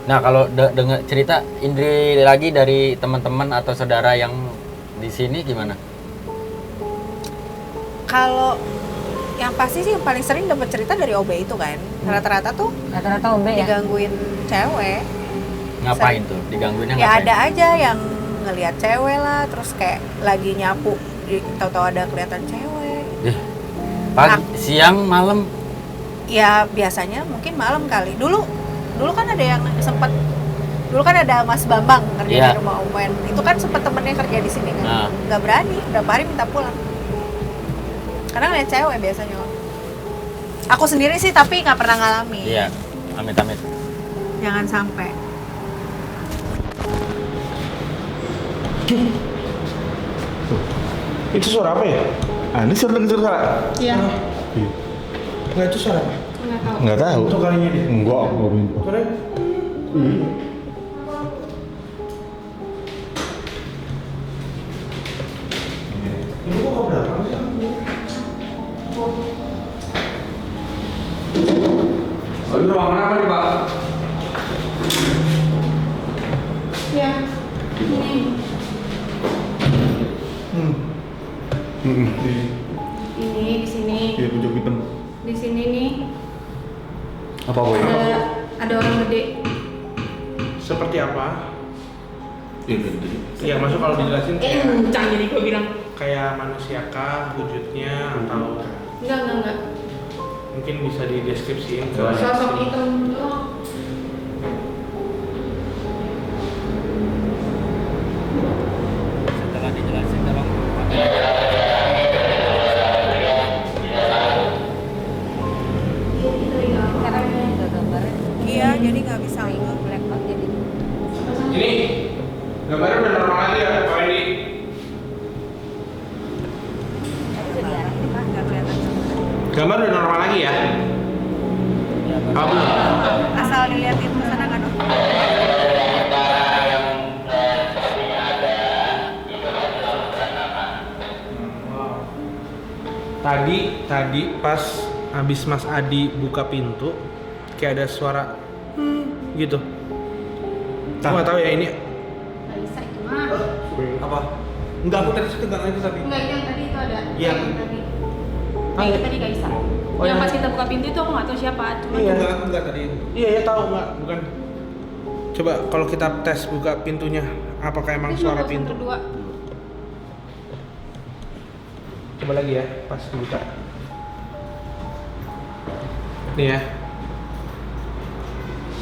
Nah, kalau dengar cerita Indri lagi dari teman-teman atau saudara yang di sini gimana? Kalau yang pasti sih yang paling sering dapat cerita dari OB itu kan. Rata-rata tuh Rata-rata OB ya. digangguin cewek. Ngapain tuh? Digangguinnya Ya ngapain? ada aja yang ngelihat cewek lah, terus kayak lagi nyapu, tahu-tahu ada kelihatan cewek. Pagi, siang, malam. Ya biasanya mungkin malam kali. Dulu kan ada yang sempat ada Mas Bambang kerja Iya. di rumah Omen. Itu kan sempat temennya kerja di sini kan. Nah. Nggak berani, berapa hari minta pulang. Karena ngeliat cewek biasanya. Aku sendiri sih tapi nggak pernah ngalamin. Iya, amit-amit. Jangan sampai. Itu suara apa ya? Ah, ini suara Iya. Enggak, itu suara apa? Nggak tahu. nggak tahu. Itu kalinya dia. Enggak, pintu. Suara? Ini kok berapa sih? Lalu ruangan apa nih Pak? Iya. Ini. Ini di sini. Iya, pojok hitam. Di sini nih Apa boy? ada orang gede. Seperti apa? Iya, gede. Iya, masuk kalau dijelasin kayak Kencang jadi gue bilang. kayak manusiakah wujudnya atau Enggak. mungkin bisa dideskripsiin ke Sosok hitam doang. Setelah dijelasin tolong Karena juga gambarnya Iya, jadi nggak bisa. black out jadi. ini gambarnya udah normal lagi ya Pak Edi? Tapi udah diarahin Pak. Nggak kelihatan. Gambar udah normal lagi ya? Oh, belum? Asal dilihatin ke sana kan. Tadi pas habis Mas Adi buka pintu kayak ada suara gitu. Aku nggak tahu ya ini Bisa itu mah. apa? Enggak, aku tadi tegang itu tapi. Enggak, yang tadi itu ada. Yang tadi. Ah, Yang tadi Kaisa. Oh, yang yang- pas kita buka pintu itu aku nggak tahu siapa, cuma enggak tadi. Iya tahu enggak, bukan. Coba kalau kita tes buka pintunya, apakah emang itu cuma suara kosong pintu? berdua. Coba lagi ya, pas buka. Nih ya,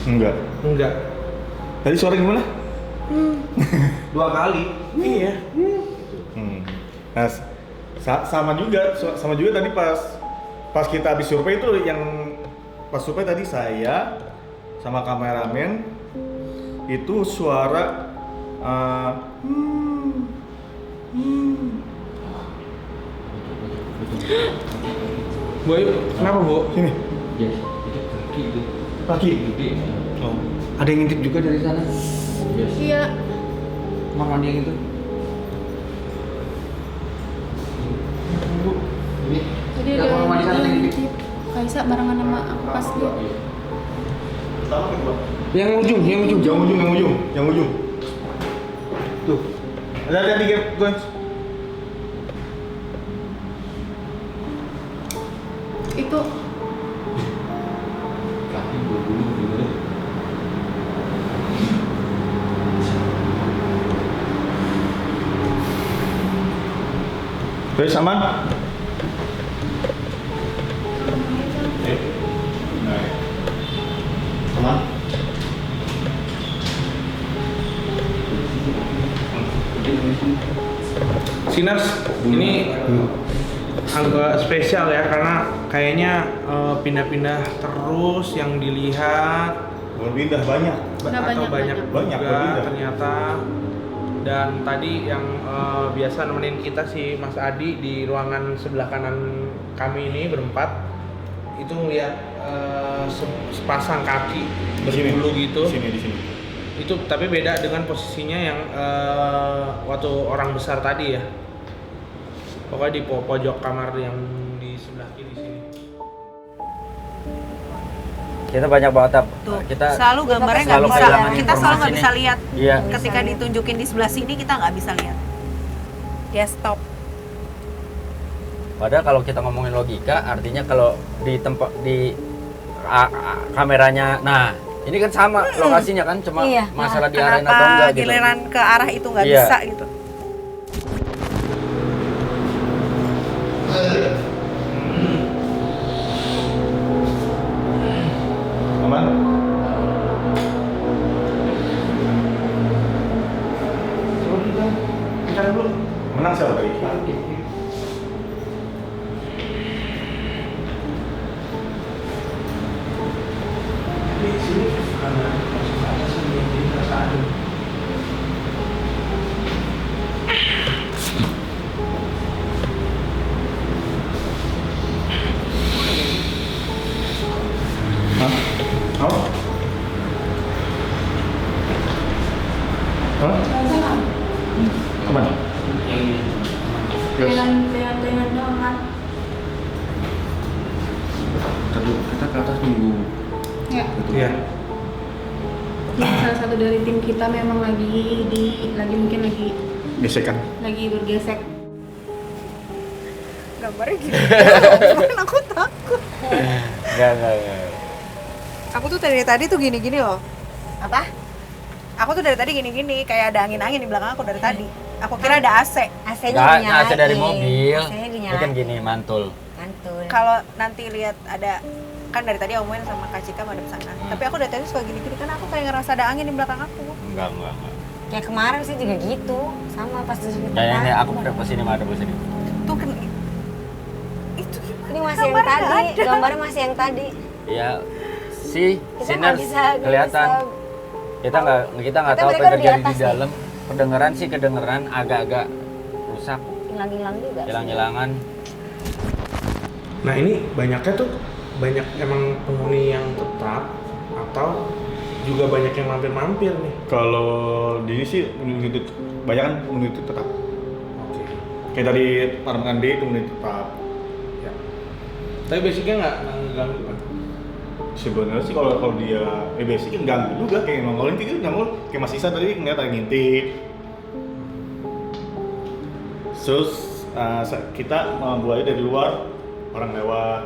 enggak. Tadi suara gimana? 2 kali. Iya. Nah, sama juga tadi pas kita habis survei itu yang pas survei tadi saya sama kameramen itu suara Bu, kenapa Bu? sini Yes, itu kaki itu. kaki. Gede. Oh. Ada yang ngintip juga dari sana. Yes. Iya. Kamar mandi yang itu. Bu, ini. Jadi Ada ada kamar mandi sana yang ngintip. Kaisa barengan sama aku pas dia. Pertama kedua. Yang ujung. Yang ujung. Tuh. Ada 3 guys. Itu Kaki berbulu gitu. Guys, aman? Aman? Sinners, ini agak spesial ya karena kayaknya pindah-pindah terus yang dilihat Belum pindah banyak. atau banyak Banyak, juga pindah. ternyata. Dan tadi yang biasa nemenin kita si Mas Adi di ruangan sebelah kanan kami ini berempat itu ngeliat sepasang kaki berbulu gitu. Di sini. Itu tapi beda dengan posisinya yang waktu orang besar tadi ya. Pokoknya di pojok kamar yang di sebelah kiri sini. kita banyak banget Tap. Tuh, Kita selalu gambarnya nggak selalu bisa. kehilangan Kita selalu nggak informasi bisa nih. lihat. Iya. Ketika ditunjukin di sebelah sini kita nggak bisa lihat. Dia stop. Padahal kalau kita ngomongin logika, artinya kalau di tempat di kameranya, nah ini kan sama lokasinya kan, cuma Iya. masalah di arena atau Kenapa enggak gitu. giliran ke arah itu nggak Iya. bisa gitu? Aman? Menang siapa tadi? Di sini karena masih ada seni yang dirasa adem. Hah? Kemana? Dengan doang kan. Tadi kita ke atas nunggu. Ya. Iya. Ini salah satu dari tim kita memang lagi mungkin Gesekan. lagi bergesek. Gambarnya gini. Aku takut. Enggak. Aku tuh dari tadi tuh gini-gini loh. Apa? Aku tuh dari tadi gini-gini, kayak ada angin-angin di belakang aku dari tadi. Aku kira ada AC. AC-nya Nggak, dinyalain. AC dari mobil. AC-nya Ini dinyalain. kan gini, mantul. Mantul. Kalau nanti lihat ada, kan dari tadi omongin sama Kak Cika madep sana. Tapi aku dari tadi suka gini-gini karena aku kayak ngerasa ada angin di belakang aku. Enggak. Kayak kemarin sih juga gitu. Sama pas di sini. Ini aku madep ke sini. Tuh kan itu gimana? Ini masih yang Gambarnya tadi. ada. Gambarnya masih yang tadi. Ya, si Kita nggak Sinners bisa kelihatan. Kita nggak Kita tahu apa mereka yang di terjadi di atas nih. dalam. Kedengeran agak-agak rusak, Hilang-hilang juga. hilang-hilangan. Nah ini banyaknya tuh banyak emang penghuni yang tetap atau juga banyak yang mampir-mampir nih. Kalau di ini sih unit banyak kan unit tetap. Oke. Kayak tadi Parmangan D itu unit tetap. Ya. Tapi basicnya nggak ngeganggu kan? Sebenarnya sih kalau dia basic kan ganggu juga kayak nongolin gitu nongol kayak Mas Isa tadi ngeliat ada ngintip. Terus kita buaya dari luar orang lewat.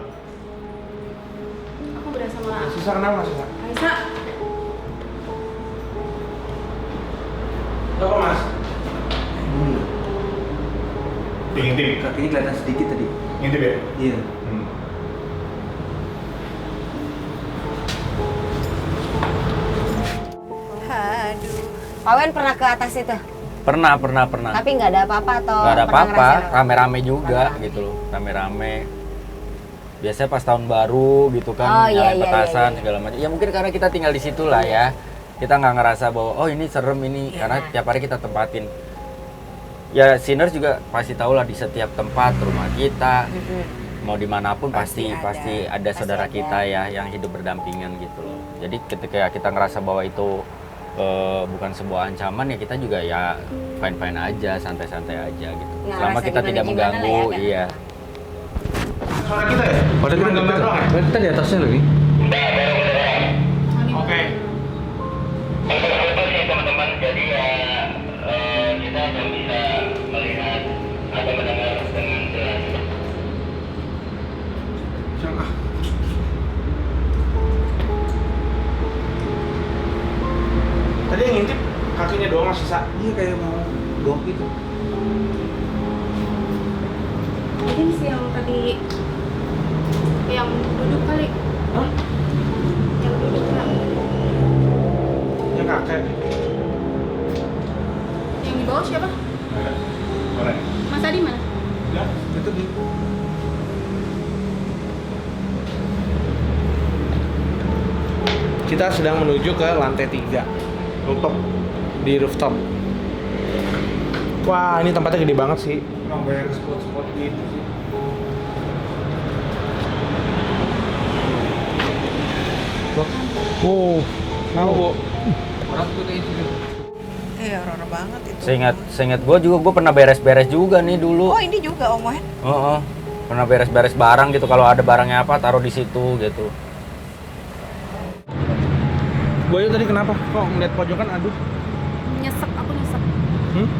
Aku berasa malah. Sisa kenapa sisa? Aisyah, Apa mas? Ngintip. Kakinya kelihatan sedikit tadi. Ngintip ya? Iya. Aduh. Pak Wen pernah ke atas itu? Pernah. Tapi nggak ada apa-apa atau Nggak ada pernah apa-apa, ngerasain apa? rame-rame juga Rame-rame. gitu loh, rame-rame. Biasanya pas tahun baru gitu kan, Oh, iya, nyalain iya, petasan iya. segala macam. Ya mungkin karena kita tinggal di situ lah ya. Kita nggak ngerasa bahwa oh ini serem ini Iya. karena tiap hari kita tempatin. Ya Sinners juga pasti tahu lah di setiap tempat rumah kita, mau dimanapun pasti ada saudara ada. kita ya yang hidup berdampingan gitu loh. Jadi ketika kita ngerasa bahwa itu bukan sebuah ancaman ya kita juga ya fine aja, santai-santai aja gitu. Nggak Selama ngerasa kita tidak gimana-gimana mengganggu, lah ya, iya. Suara kita ya? Padahal kita Gambar doang ya? Kita di atasnya lagi. Oke. Teman-teman, jadi ya kita belum bisa melihat atau mendengar dengan jelas. Tadi yang ngintip kakinya doang mas sisa. Iya kayak mau gok gitu. mungkin sih yang tadi yang duduk kali. Hah? Yang duduk kan. Yang kakek. Yang di bawah siapa? Mana? Mas Adi mana? Ya. Itu di. Kita sedang menuju ke lantai 3 Rooftop. di rooftop. Wah ini tempatnya gede banget sih. Banyak spot-spot gitu sih. Mau bu? Orang tuh kayak gitu. Iya, horor banget itu. Seingat gue pernah beres-beres juga nih dulu. Oh, ini juga Om Wen. Heeh. Pernah beres-beres barang gitu, kalau ada barangnya apa taruh di situ gitu. Boyo tadi kenapa? Kok ngeliat pojokan aduh? Nyesek, aku nyesek.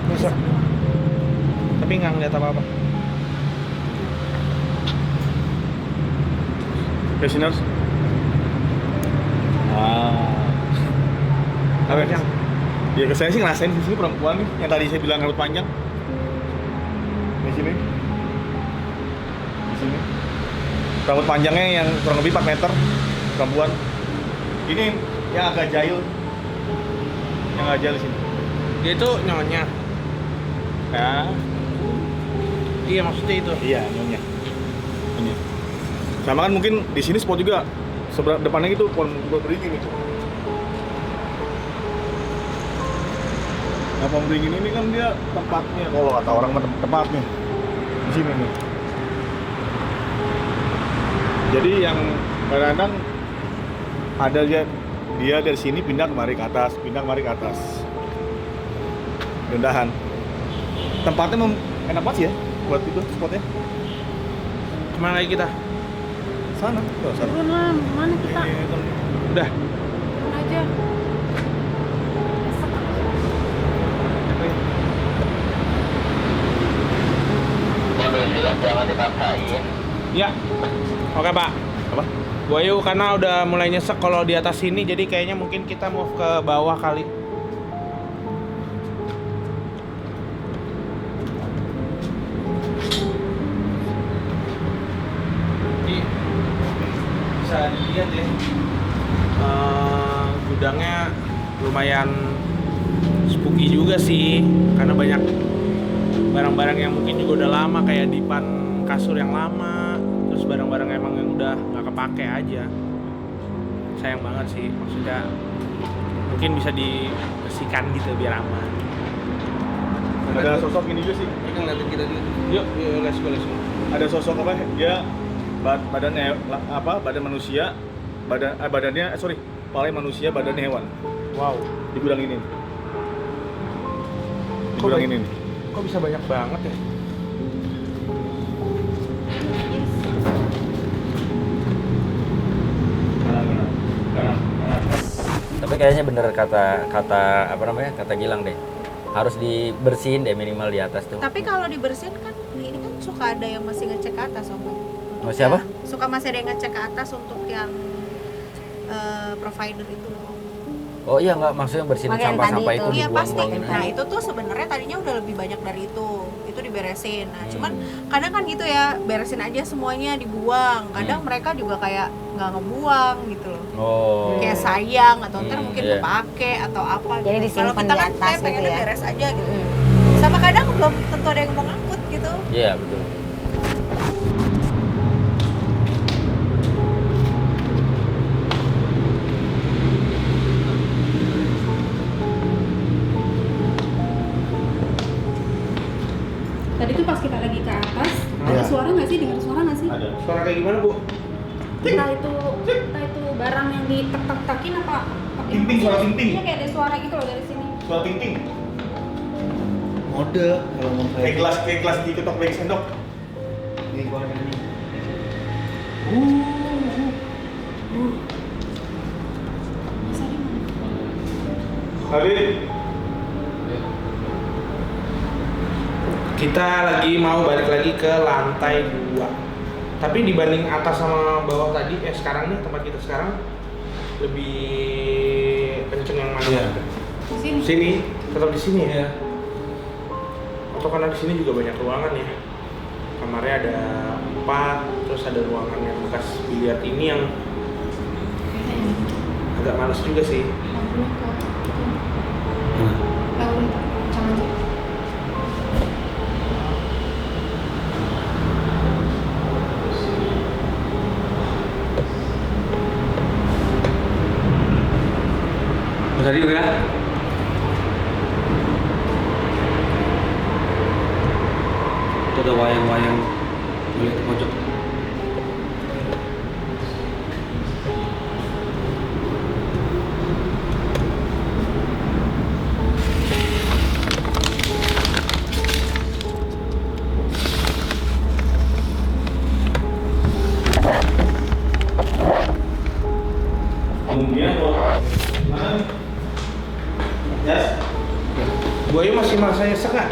Nyesek. Tapi nggak ngeliat apa-apa. Oke, Sinners. Apa yang? Ya saya sih ngerasain di sini perempuan nih yang tadi saya bilang rambut panjang. Di sini. Di sini. Rambut panjangnya yang kurang lebih 4 meter perempuan. Ini yang agak jahil. Yang agak jahil di sini. Dia itu nyonya. Ya, Iya maksudnya itu. iya nyonya. Ini. Sama kan mungkin di sini spot juga sebelah depannya itu pohon beringin itu. Nah, pohon beringin ini kan dia tempatnya kalau kata orang mah tempatnya di sini nih. Jadi yang kadang-kadang ada dia dari sini pindah kemari ke atas, pindah kemari ke atas. rendahan. Tempatnya enak banget sih ya buat itu spotnya. Kemana lagi kita? Sana, tuh, sana. Turun lah, mana kita? Udah. Turun aja. Ya. Oke, Pak. Apa? Bu Ayu karena udah mulai nyesek kalau di atas sini, jadi kayaknya mungkin kita move ke bawah kali. Ini bisa dilihat ya, gudangnya lumayan spooky juga sih, karena banyak barang-barang yang mungkin juga udah lama, kayak dipan kasur yang lama, terus barang-barang emang yang udah nggak kepake aja. Sayang banget sih, maksudnya mungkin bisa dibersihkan gitu biar aman. Ada sosok ini juga sih. Mereka ngeliatin kita juga. Yuk, let's go. Ada sosok apa? Dia badannya apa? Badan manusia, badannya kepala manusia, badannya hewan. Wow, Di gudang ini. Di Kok gudang banyak? ini nih. kok bisa banyak banget ya? Tapi kayaknya bener kata Gilang deh. Harus dibersihin deh minimal di atas tuh. Tapi kalau dibersihin kan ini kan suka ada yang masih ngecek ke atas, Om. Masih apa? Suka masih ada yang ngecek ke atas untuk yang provider itu. Oh iya, nggak, maksudnya bersihin Pakai yang sampah-sampah tadi itu Iya pasti. dibuang-buangin Nah aja. itu tuh sebenarnya tadinya udah lebih banyak dari itu diberesin. Nah cuman kadang kan gitu ya, beresin aja semuanya dibuang. Kadang mereka juga kayak nggak ngebuang gitu loh. Oh. Kayak sayang atau ntar mungkin iya. kepake atau apa. Jadi gitu. Kalau disimpan kita di kan atas kayak gitu pengennya ya. beres aja gitu. Sama kadang belum tentu ada yang mau ngangkut gitu. Iya, betul. Tadi tuh pas kita lagi ke atas, ada suara nggak sih? Dengar suara nggak sih? Ada. Suara kayak gimana, Bu? Entah itu barang yang ditek-tekin apa? Ting-ting, suara ting-ting. Iya kayak ada suara gitu loh dari sini. Suara ting-ting. Mode kalau mau Kayak gelas di ketok baik sendok. ini gua ini. Tadi Kita lagi mau balik lagi ke lantai 2. Tapi dibanding atas sama bawah tadi, sekarang nih tempat kita sekarang lebih kenceng yang mana? Iya. Di sini. Sini, tetap di sini ya. Atau karena di sini juga banyak ruangan ya. Kamarnya ada 4, terus ada ruangan yang bekas biliar ini yang agak males juga sih. Lampunya ke. Lampunya kencang aja. Tadi juga ya. Itu ada wayang-wayang boleh pojok. kemudian mana? Yes. Bu Ayu masih merasa nyesek nggak?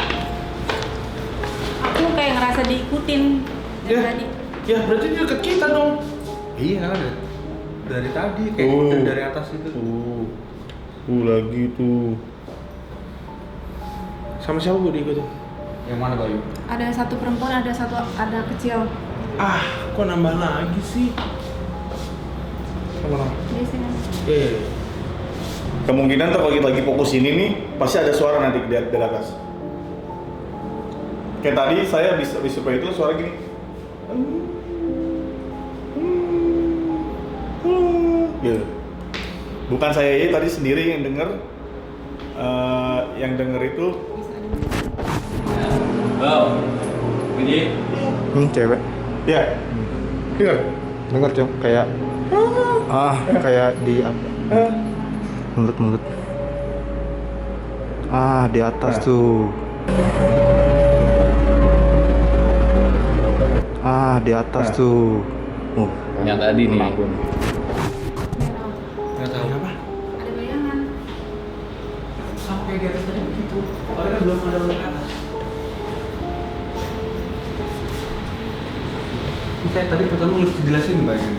Aku kayak ngerasa diikutin dari tadi. Ya berarti dia deket kita dong. Iya ada. Dari tadi kayak Oh. dari atas itu. Lagi tuh. Sama siapa Bu diikutin? Yang mana Bayu? Ada satu perempuan, ada satu anak kecil. Ah, kok nambah lagi sih? Sama Di sini. Kemungkinan tuh kalau kita lagi fokus ini nih, pasti ada suara nanti di atas. Kayak tadi saya bisa supaya itu suara gini. Gitu. Bukan saya ini tadi sendiri yang denger. Yang denger itu Cewek. ya. Dengar. Dengar, Cong, kayak kayak di apa? Mulut. Ah, di atas tuh. Ah, di atas tuh. Yang tadi nih. Merah. Nggak tahu. Ada bayangan. Sama kayak di atas tadi begitu. Padahal belum ada orang ke atas. Saya tadi pertama harus dijelasin bayangan.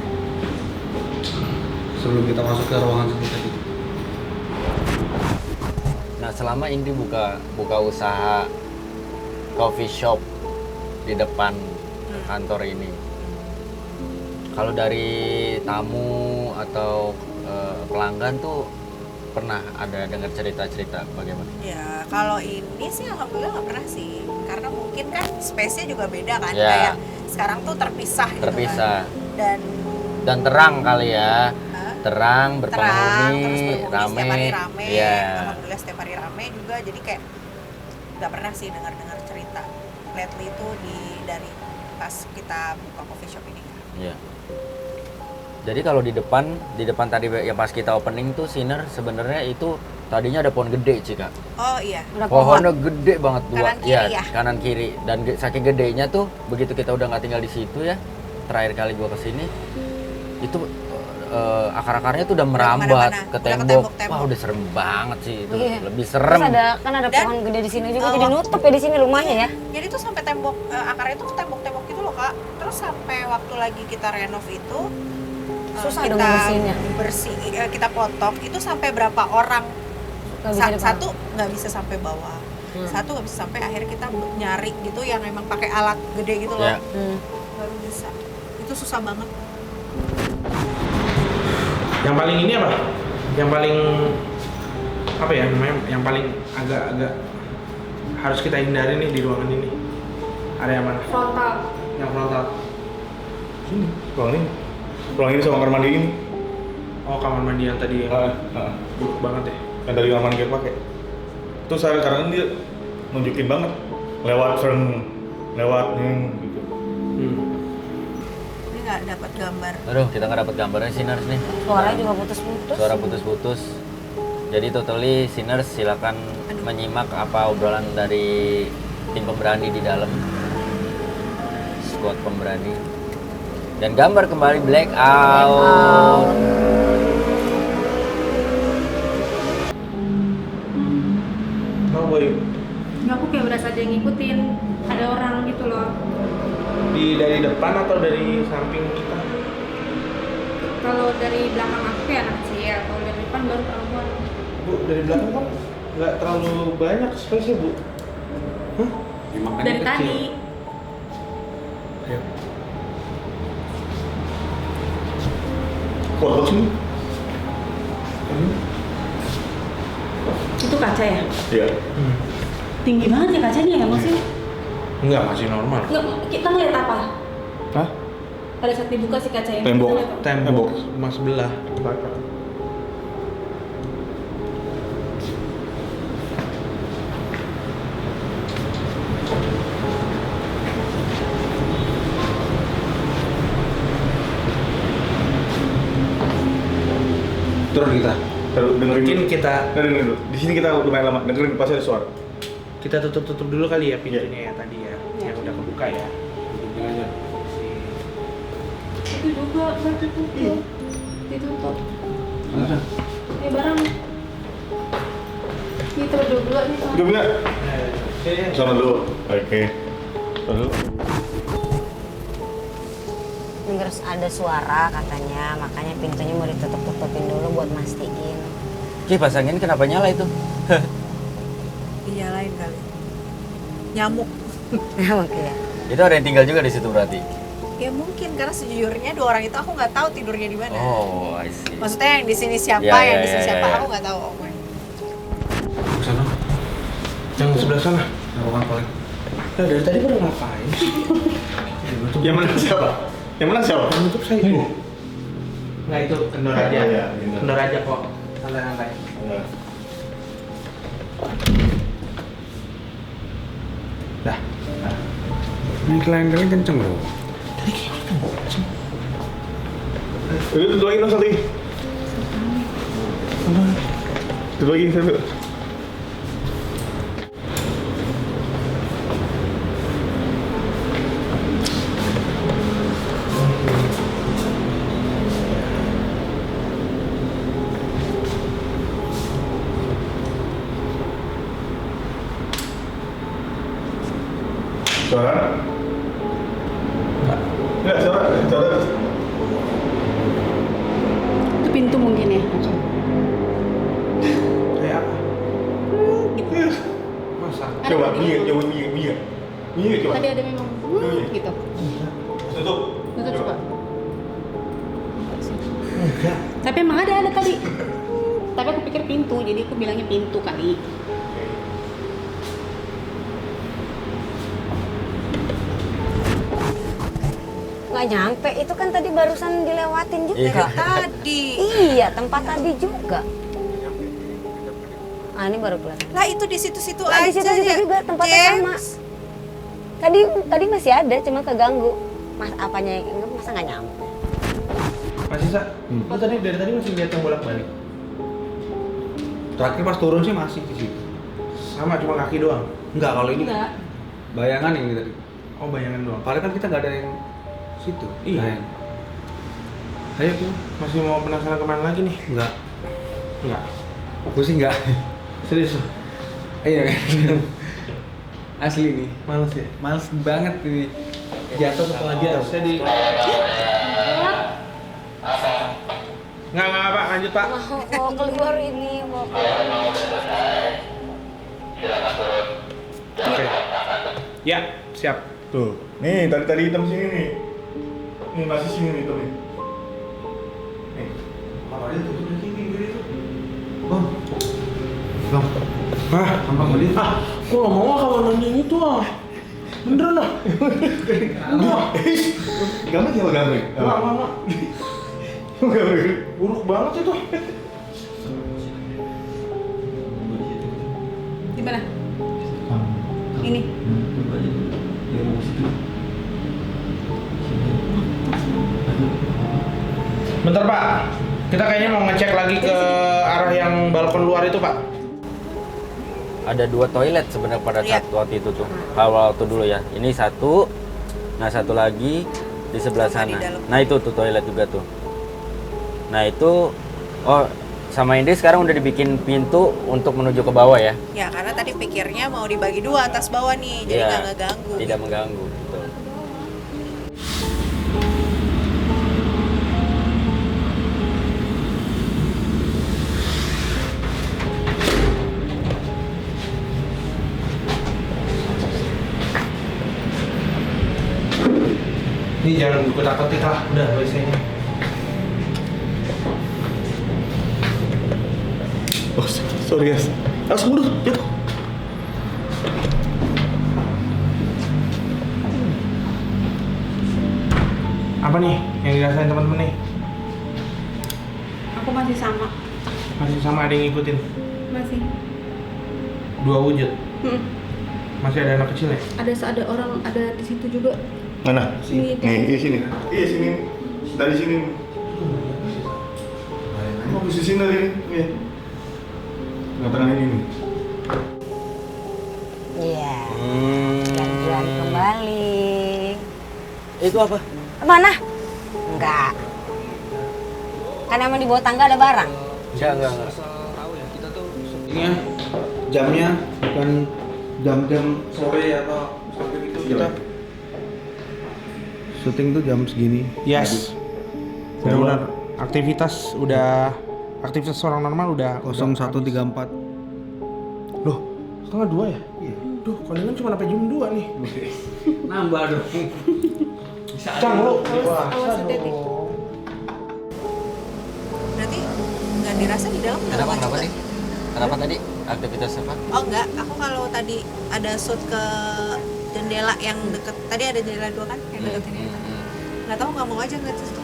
Sebelum kita masuk ke ruangan seperti tadi. Nah, selama Indri buka usaha coffee shop di depan kantor ini, kalau dari tamu atau pelanggan tuh pernah ada dengar cerita-cerita bagaimana? Ya kalau ini sih alhamdulillah nggak pernah sih, karena mungkin kan space-nya juga beda kan, Ya. kayak sekarang tuh terpisah gitu Terpisah. kan. Dan terang kali ya, terang, Terang, berpenghuni, terus berpenghuni rame. setiap hari rame, Iya. alhamdulillah setiap hari rame juga, jadi kayak nggak pernah sih dengar cerita lately itu dari pas kita buka coffee shop ini. Iya. Jadi kalau di depan tadi ya pas kita opening tuh Sinner sebenarnya itu tadinya ada pohon gede Cika. Oh iya. Udah pohon. Pohonnya gede banget dua, Kanan kiri ya? kanan kiri. Dan saking gedenya tuh begitu kita udah nggak tinggal di situ ya, terakhir kali gua kesini itu akar-akarnya tuh udah merambat kemana-mana, ke udah ke tembok. tembok-tembok. Wah udah serem banget sih itu, Iya. lebih Terus serem. ada Dan- pohon gede di sini juga, Oh, jadi nutup ya di sini rumahnya ya. Jadi tuh sampai tembok akarnya tuh ke tembok-tembok gitu loh Kak. Terus sampai waktu lagi kita renov itu Susah kita dong bersihnya. kita potong itu sampai berapa orang? Nggak bisa dipotong. Satu nggak bisa sampai bawah. Satu nggak bisa sampai akhirnya kita nyari gitu yang emang pakai alat gede gitu loh. Ya. Baru bisa. Itu susah banget. Yang paling ini apa? Yang paling apa ya namanya? Yang paling agak-agak harus kita hindari nih di ruangan ini. Area mana? Frontal. Yang frontal. Sini, ruang ini sama kamar mandi ini. Oh, kamar mandi yang tadi yang buruk banget ya. Yang dari kamar mandi kita pakai. Terus sekarang dia nunjukin banget lewat front, lewat gitu. Ini nggak dapat gambar. Aduh, kita nggak dapat gambarnya Sinners nih. Suaranya juga putus-putus. Suara putus-putus. Jadi totally Sinners silakan menyimak apa obrolan dari tim pemberani di dalam, squad pemberani. Dan gambar kembali blackout. Oh boy, Nggak, aku kayak berasa ada yang ngikutin. Ada orang gitu loh. dari depan atau dari samping kita? Kalau dari belakang aku kayak anak kecil, kalau dari depan baru perempuan. Bu, dari belakang kok nggak terlalu banyak space-nya bu. Hah? Ya, makanya Dari kecil. tadi. Ayo. Kuat banget sini. Itu kaca ya? Iya. Tinggi banget ya kacanya ya maksudnya? Enggak, masih normal. Nggak, kita ngeliat apa? Hah? Pada saat dibuka si kaca yang Tembok. kita lihat apa? Tembok rumah sebelah. Turun kita. Dengerin Mungkin dulu. kita Dengerin dulu. Di sini kita lumayan lama. Dengerin pasti ada suara. kita tutup dulu kali ya pintunya ya tadi ya, yang udah kebuka ya. Tutupin aja. Itu juga berarti tutup. Ditutup. Mana? Barang. Ini berdua nih sama. Udah bener? Ya. Sana dulu. Oke. Sana dulu. Terus ada suara katanya, makanya pintunya mau ditutup-tutupin dulu buat mastiin. Ki, pasangin kenapa nyala itu? Dinyalain kali. Nyamuk. Oke ya. Itu ada yang tinggal juga di situ berarti. Ya mungkin karena sejujurnya dua orang itu aku nggak tahu tidurnya di mana. Oh, I see. Maksudnya yang di sini siapa, Ya, yang ya, di sini ya, siapa, ya. aku nggak tahu. Ke sana. Yang sebelah sana. Ruangan paling. Nah, dari tadi pada ngapain sih? Yang mana siapa? Yang mana siapa? Yang nutup saya itu. Nggak, itu kendor aja. Iya, kendor. Kendor aja kok. Santai-santai. Dah. Ini kelengkelnya kenceng bro. Tadi kayaknya kenceng. Udah tutup lagi dong satu lagi. Tutup lagi satu. Suara? Enggak, suara. Itu pintu mungkin ya. Kayak apa? Gitu. Masa? Ada Coba tadi. minyak coba. Tadi ada memang gitu. Tutup. Tutup coba. Enggak. Tapi emang ada tadi. Tapi aku pikir pintu, jadi aku bilangnya pintu kali. Nggak nyampe, itu kan tadi barusan dilewatin juga. Iya. Tadi. Iya, tempat tadi juga. Ah, ini baru kelihatan. Lah itu di situ-situ Nah, aja di situ-situ ya, juga tempatnya sama. James. Tadi masih ada, cuma keganggu. Mas apanya yang enggak, masa nggak nyampe? Masih Sa? Lu tadi dari tadi masih lihat yang bolak-balik. Terakhir pas turun sih masih di situ. Sama cuma kaki doang. Enggak, kalau ini Enggak. bayangan ini tadi. Oh, bayangan doang. Padahal kan kita nggak ada yang situ. Iya. Nah, yang- Ayo tuh, masih mau penasaran kemana lagi nih? Enggak. Enggak. Gue sih enggak. Serius? Iya kan. Asli nih. Males ya? Males banget ini. Jatuh kepala Iya, jatuh. saya di... Nggak, Pak. Lanjut, Pak. Mau keluar ini, mau keluar. Oke. Ya, siap. Tuh. Nih, tadi hitam sini nih. Nih masih sini nih hitam nih. Nih. Apa dia tuh udah gini itu? Bang. Bang. Hah? Gampang tadi. Gua nggak mau kalau nanyain itu ah. Beneran ah. Enggak. Gampang ya gampang. Enggak. Buruk banget itu. Di mana? Ini. Bentar, Pak. Kita kayaknya mau ngecek lagi ke arah yang balkon luar itu, Pak. Ada 2 toilet sebenarnya pada saat waktu itu tuh. Awal waktu dulu ya. Ini satu, nah satu lagi di sebelah Sama di sana. dalam. Nah itu tuh toilet juga tuh. Nah itu, oh sama Indri sekarang udah dibikin pintu untuk menuju ke bawah ya. Ya karena tadi pikirnya mau dibagi 2 atas bawah nih, jadi Iya, nggak ngeganggu. Tidak mengganggu. Betul. Ini jangan kutak-ketik lah, udah WC-nya. Oh, sorry guys. Langsung mundur, jatuh. Apa nih yang dirasain teman-teman nih? Aku masih sama. Masih sama ada yang ngikutin? Masih. 2 wujud? Hmm. Masih ada anak kecil ya? Ada orang ada di situ juga. Mana? Sini. Nih, sini. Iya sini. Dari sini. Oh, di sini dari ini. Iya. Tengah-tengah ini nih. Iya. Jalan kembali. Itu apa? Mana? Enggak. Kan emang di bawah tangga ada barang. Enggak. Ini ya, jamnya bukan jam-jam sore atau sampai itu kita syuting tuh jam segini. Yes. Benar-benar aktivitas orang normal udah 0134. Loh, 1:30 ya? Iya. Duh, palingan cuma sampai jam 2 nih. Nambah dong. Cang lu. Awas hati-hati. Berarti nggak dirasa di dalam nggak Kenapa juga? nih? Kenapa tadi? Aktivitas apa? Oh enggak, aku kalau tadi ada shoot ke jendela yang deket, tadi ada jendela 2 kan yang deket ini. Nggak tahu nggak mau aja ngeliat situ.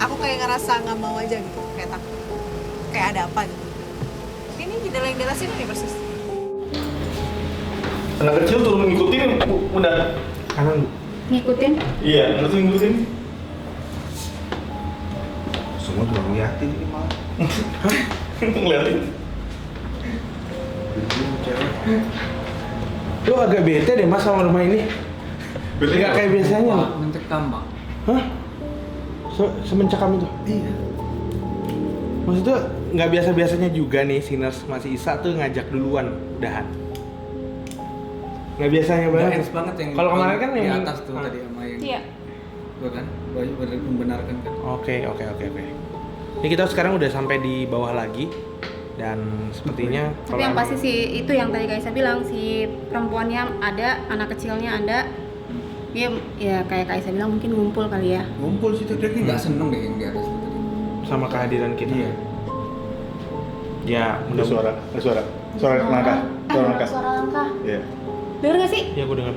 Aku kayak ngerasa nggak mau aja gitu, kayak takut, kayak ada apa gitu. Ini jendela yang di atas ini nih persis. Anak kecil turun ngikutin udah. Kanan. Ngikutin. Iya, anak tuh ngikutin. Semua juga ngeliatin ini malah. Ngeliatin. Lu agak bete deh Mas sama rumah ini. Nggak kayak biasanya. loh. Mencekam, Pak. Hah? Semencekam itu? Iya. Maksudnya nggak biasa-biasanya juga nih Sinners masih Isa tuh ngajak duluan udahan. Nggak biasanya banget. Nggak banget yang Kalau kemarin kan di yang atas tuh tadi sama yang Iya. Gua kan Bayu membenarkan kan. Oke. Ini kita sekarang udah sampai di bawah lagi dan sepertinya Tapi yang pasti sih itu yang tadi Kaisa bilang, si perempuannya ada, anak kecilnya ada. Dia ya kayak Kaisa bilang mungkin ngumpul kali ya. Ngumpul situ dia kayak nggak seneng deh yang di atas itu tadi. sama kehadiran kita. Iya. Ya, Ada suara langkah. Suara langkah. Iya. Dengar nggak sih? Ya, gue dengar.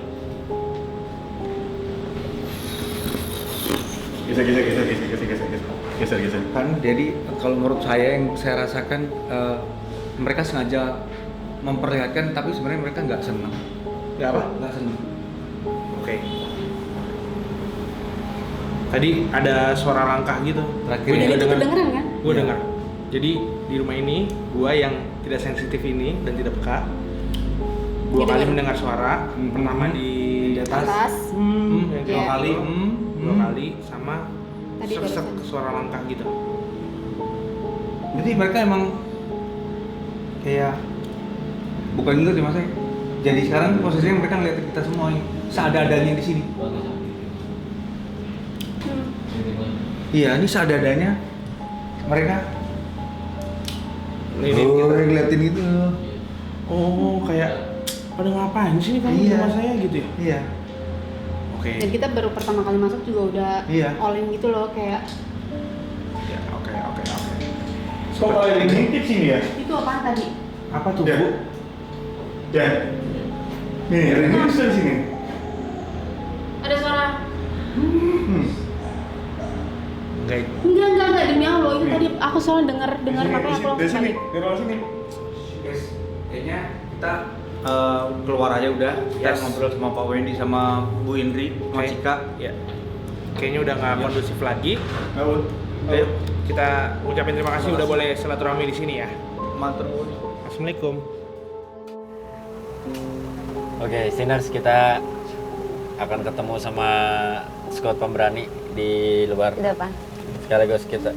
Geser. Kan jadi kalau menurut saya yang saya rasakan mereka sengaja memperlihatkan tapi sebenarnya mereka nggak seneng. Nggak seneng. Oke. Tadi ada suara langkah gitu. Terakhir Dan juga itu kedengeran kan? Gue Iya. dengar. Jadi di rumah ini, gua yang tidak sensitif ini dan tidak peka, dua Dia kali dengar. mendengar suara. Pertama di Atas. yang kedua Iya. kali, dua kali sama Tadi sek barusan. suara langkah gitu. Jadi mereka emang kayak bukan gitu sih maksudnya. Jadi sekarang posisinya mereka ngeliat kita semua yang seada-adanya di sini. Iya, ini seada-adanya mereka. Ini ngeliatin gitu. oh kayak pada ngapain sih nih kamu di Iya. rumah saya gitu ya? Iya. Oke. Dan kita baru pertama kali masuk juga udah Iya. all in gitu loh, kayak Ya, oke. Kok malah ada ngintip sini ya? itu apaan tadi? Apa tuh, Ya. Bu? Ya. Nih, ada ngintip di sini. Ada suara. Enggak. Enggak, demi Allah. Itu tadi aku soalnya dengar makanya aku Dari langsung sini, balik. dari sini. Guys, kayaknya kita keluar aja udah. Kita Yes. ngobrol sama Pak Wendy sama Bu Indri, Mas Oke. Cika. Ya. Kayaknya udah nggak Ya. kondusif lagi. Ayo. Ayo, kita ucapin terima kasih udah boleh silaturahmi di sini ya. Matur nuwun. Assalamualaikum. Oke, Sinners, kita akan ketemu sama squad pemberani di luar. Di depan. Sekaligus kita.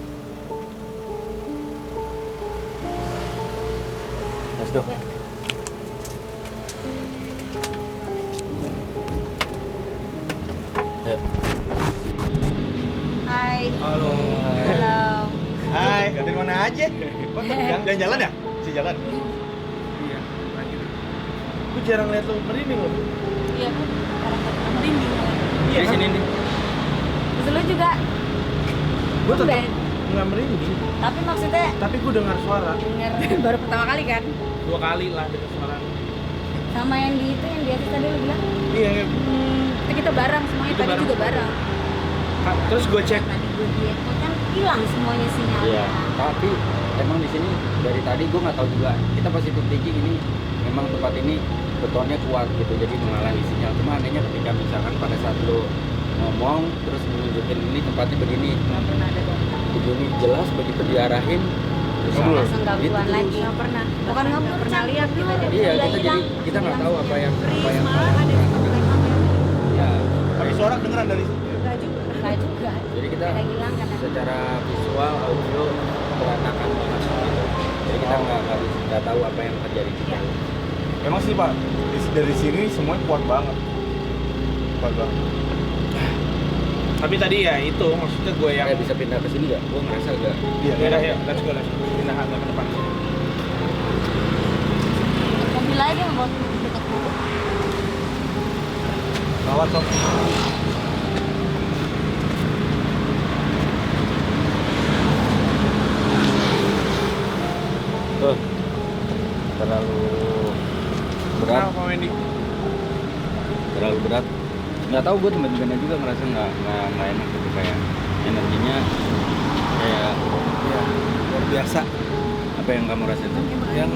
Let's go. Yuk. Hai. Halo. Halo. Hai, dari mana aja? Jalan-jalan ya? Si jalan. Iya, lagi. Gue jarang lihat lu merinding loh. Iya, aku merinding. Iya, Di sini nih. Terus lu juga. Gue tetap Ben. nggak merinding, Tapi maksudnya tapi gue dengar suara. denger Baru pertama kali kan? 2 kali lah dengar suara. sama yang di itu yang di atas tadi lu bilang. Iya, Itu kita bareng semuanya, Itu tadi bareng. juga bareng. terus gue cek. Tadi gue lihat kan hilang semuanya sinyalnya. Iya, tapi emang di sini dari tadi gue nggak tahu juga. Kita pas ikut thinking ini memang tempat ini betonnya kuat gitu, jadi menghalangi sinyal. Cuma anehnya ketika misalkan pada saat lo ngomong terus menunjukin ini tempatnya begini, Nggak pernah ada gangguan. begini jelas begitu diarahin terus Ngobrol. salah. Langsung gangguan Gitu lagi. terus. Nggak pernah. Bukan ngobrol, Nggak pernah lihat kita jadi. Iya, Udah kita hilang. kita nggak tahu apa yang Freeze, malah ada yang mereka ya. Tapi suara kedengeran dari nggak juga. Enggak juga. Jadi kita Ada hilang kan. secara visual, audio berantakan banget gitu. Jadi kita nggak tahu apa yang terjadi. Memang sih Pak, dari sini semuanya kuat banget. Kuat banget. Tapi tadi ya itu maksudnya gue yang Bisa pindah ke sini nggak? Gue ngerasa agak Iya, ya udah ya, let's go pindah agak ke depan sini. Mobil aja mau dekat dulu. Lawat Sob. tuh terlalu berat. Kenapa Pak Wendy? Terlalu berat. Nggak tahu gue teman-temannya juga ngerasa nggak enak gitu, kayak energinya kayak Ya, luar biasa. apa yang kamu rasain tuh? Yang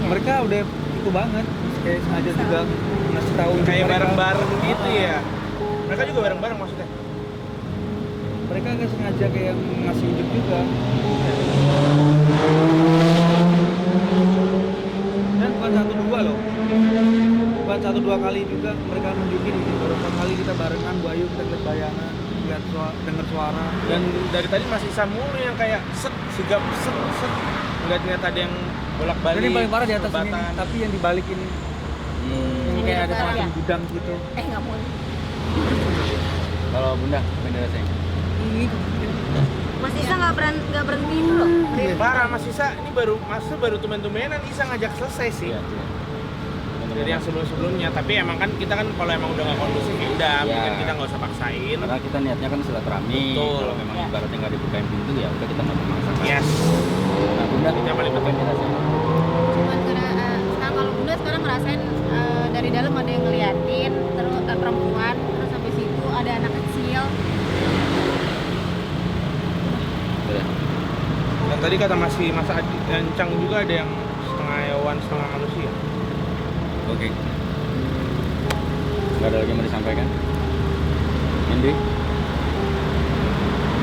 mereka udah itu banget, kayak sengaja juga ngasih tahu Kayak mereka. bareng-bareng gitu ya. Mereka juga bareng-bareng maksudnya. Mereka nggak sengaja kayak ngasih hidup juga. Dan bukan 1-2 loh. Bukan 1-2 kali juga mereka nunjukin ini. Baru 4 kali kita barengan, Bu Ayu kita lihat bayangan, lihat dengar suara. Dan dari tadi masih Samuel yang kayak sigap set. Nggak ternyata ada yang bolak-balik. Dan ini paling parah di atas ini, jembatan. tapi yang dibalik ini. Hmm. kayak ada Iya. semacam gudang gitu. Nggak mau. Kalau Bunda, beda rasanya. Mas Isa nggak berhenti itu loh. Parah Mas Isa, ini baru tumen-tumenan Isa ngajak selesai sih. Iya. Dari yang sebelum-sebelumnya, tapi emang kan kita kan kalau emang udah nggak kondusif ya udah, Iya. mungkin kita nggak usah paksain. Karena kita niatnya kan silaturahmi. Betul. Kalau memang ibaratnya nggak dibukain pintu ya udah kita nggak memaksakan. Yes. Nah Bunda, Itu yang paling penting. apa yang dirasain? Cuman karena sekarang kalau Bunda sekarang ngerasain dari dalam ada yang ngeliatin, terus perempuan, terus sampai situ ada anak kecil. Udah. Dan tadi kata Mas Ancang juga ada yang setengah hewan, setengah manusia. Oke. Nggak ada lagi yang mau disampaikan? Indi?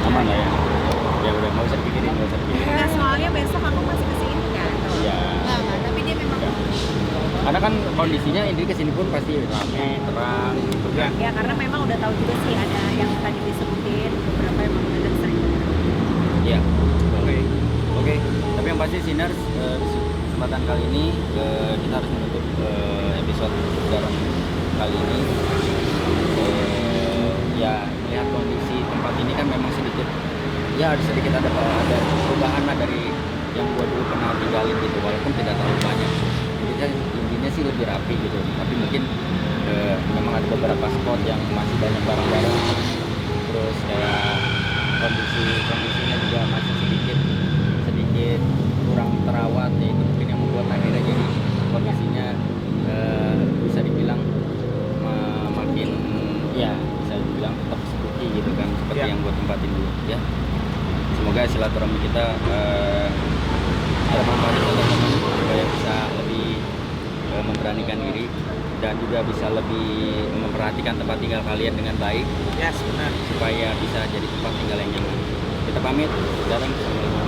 Aman lah ya? Ya udah, nggak usah dipikirin, nggak usah dipikirin. Nah, soalnya besok aku masih kesini kan. Ya. Enggak, tapi dia memang Karena kan kondisinya Indri kesini pun pasti rame, terang, gitu kan. Ya karena memang udah tahu juga sih ada yang tadi disebutin beberapa emang udah sering. Iya. Oke. Tapi yang pasti Sinners, di kesempatan kali ini kita harus menutup episode bareng kali ini. Ya melihat kondisi tempat ini kan memang sedikit ada perubahan lah dari yang gua dulu pernah tinggalin gitu, walaupun tidak terlalu banyak. Intinya sih lebih rapi gitu. Tapi mungkin memang ada beberapa spot yang masih banyak barang-barang. Terus kayak kondisinya juga masih sedikit kurang terawat, ya itu mungkin yang membuat akhirnya jadi kondisinya bisa dibilang makin ya bisa dibilang tetap seperti gitu kan, seperti Ya. yang buat tempatin dulu ya. Semoga silaturahmi kita ada manfaatnya teman-teman supaya bisa lebih memberanikan diri dan juga bisa lebih memperhatikan tempat tinggal kalian dengan baik Yes, benar. supaya bisa jadi tempat tinggal yang nyaman. Kita pamit, Assalamualaikum.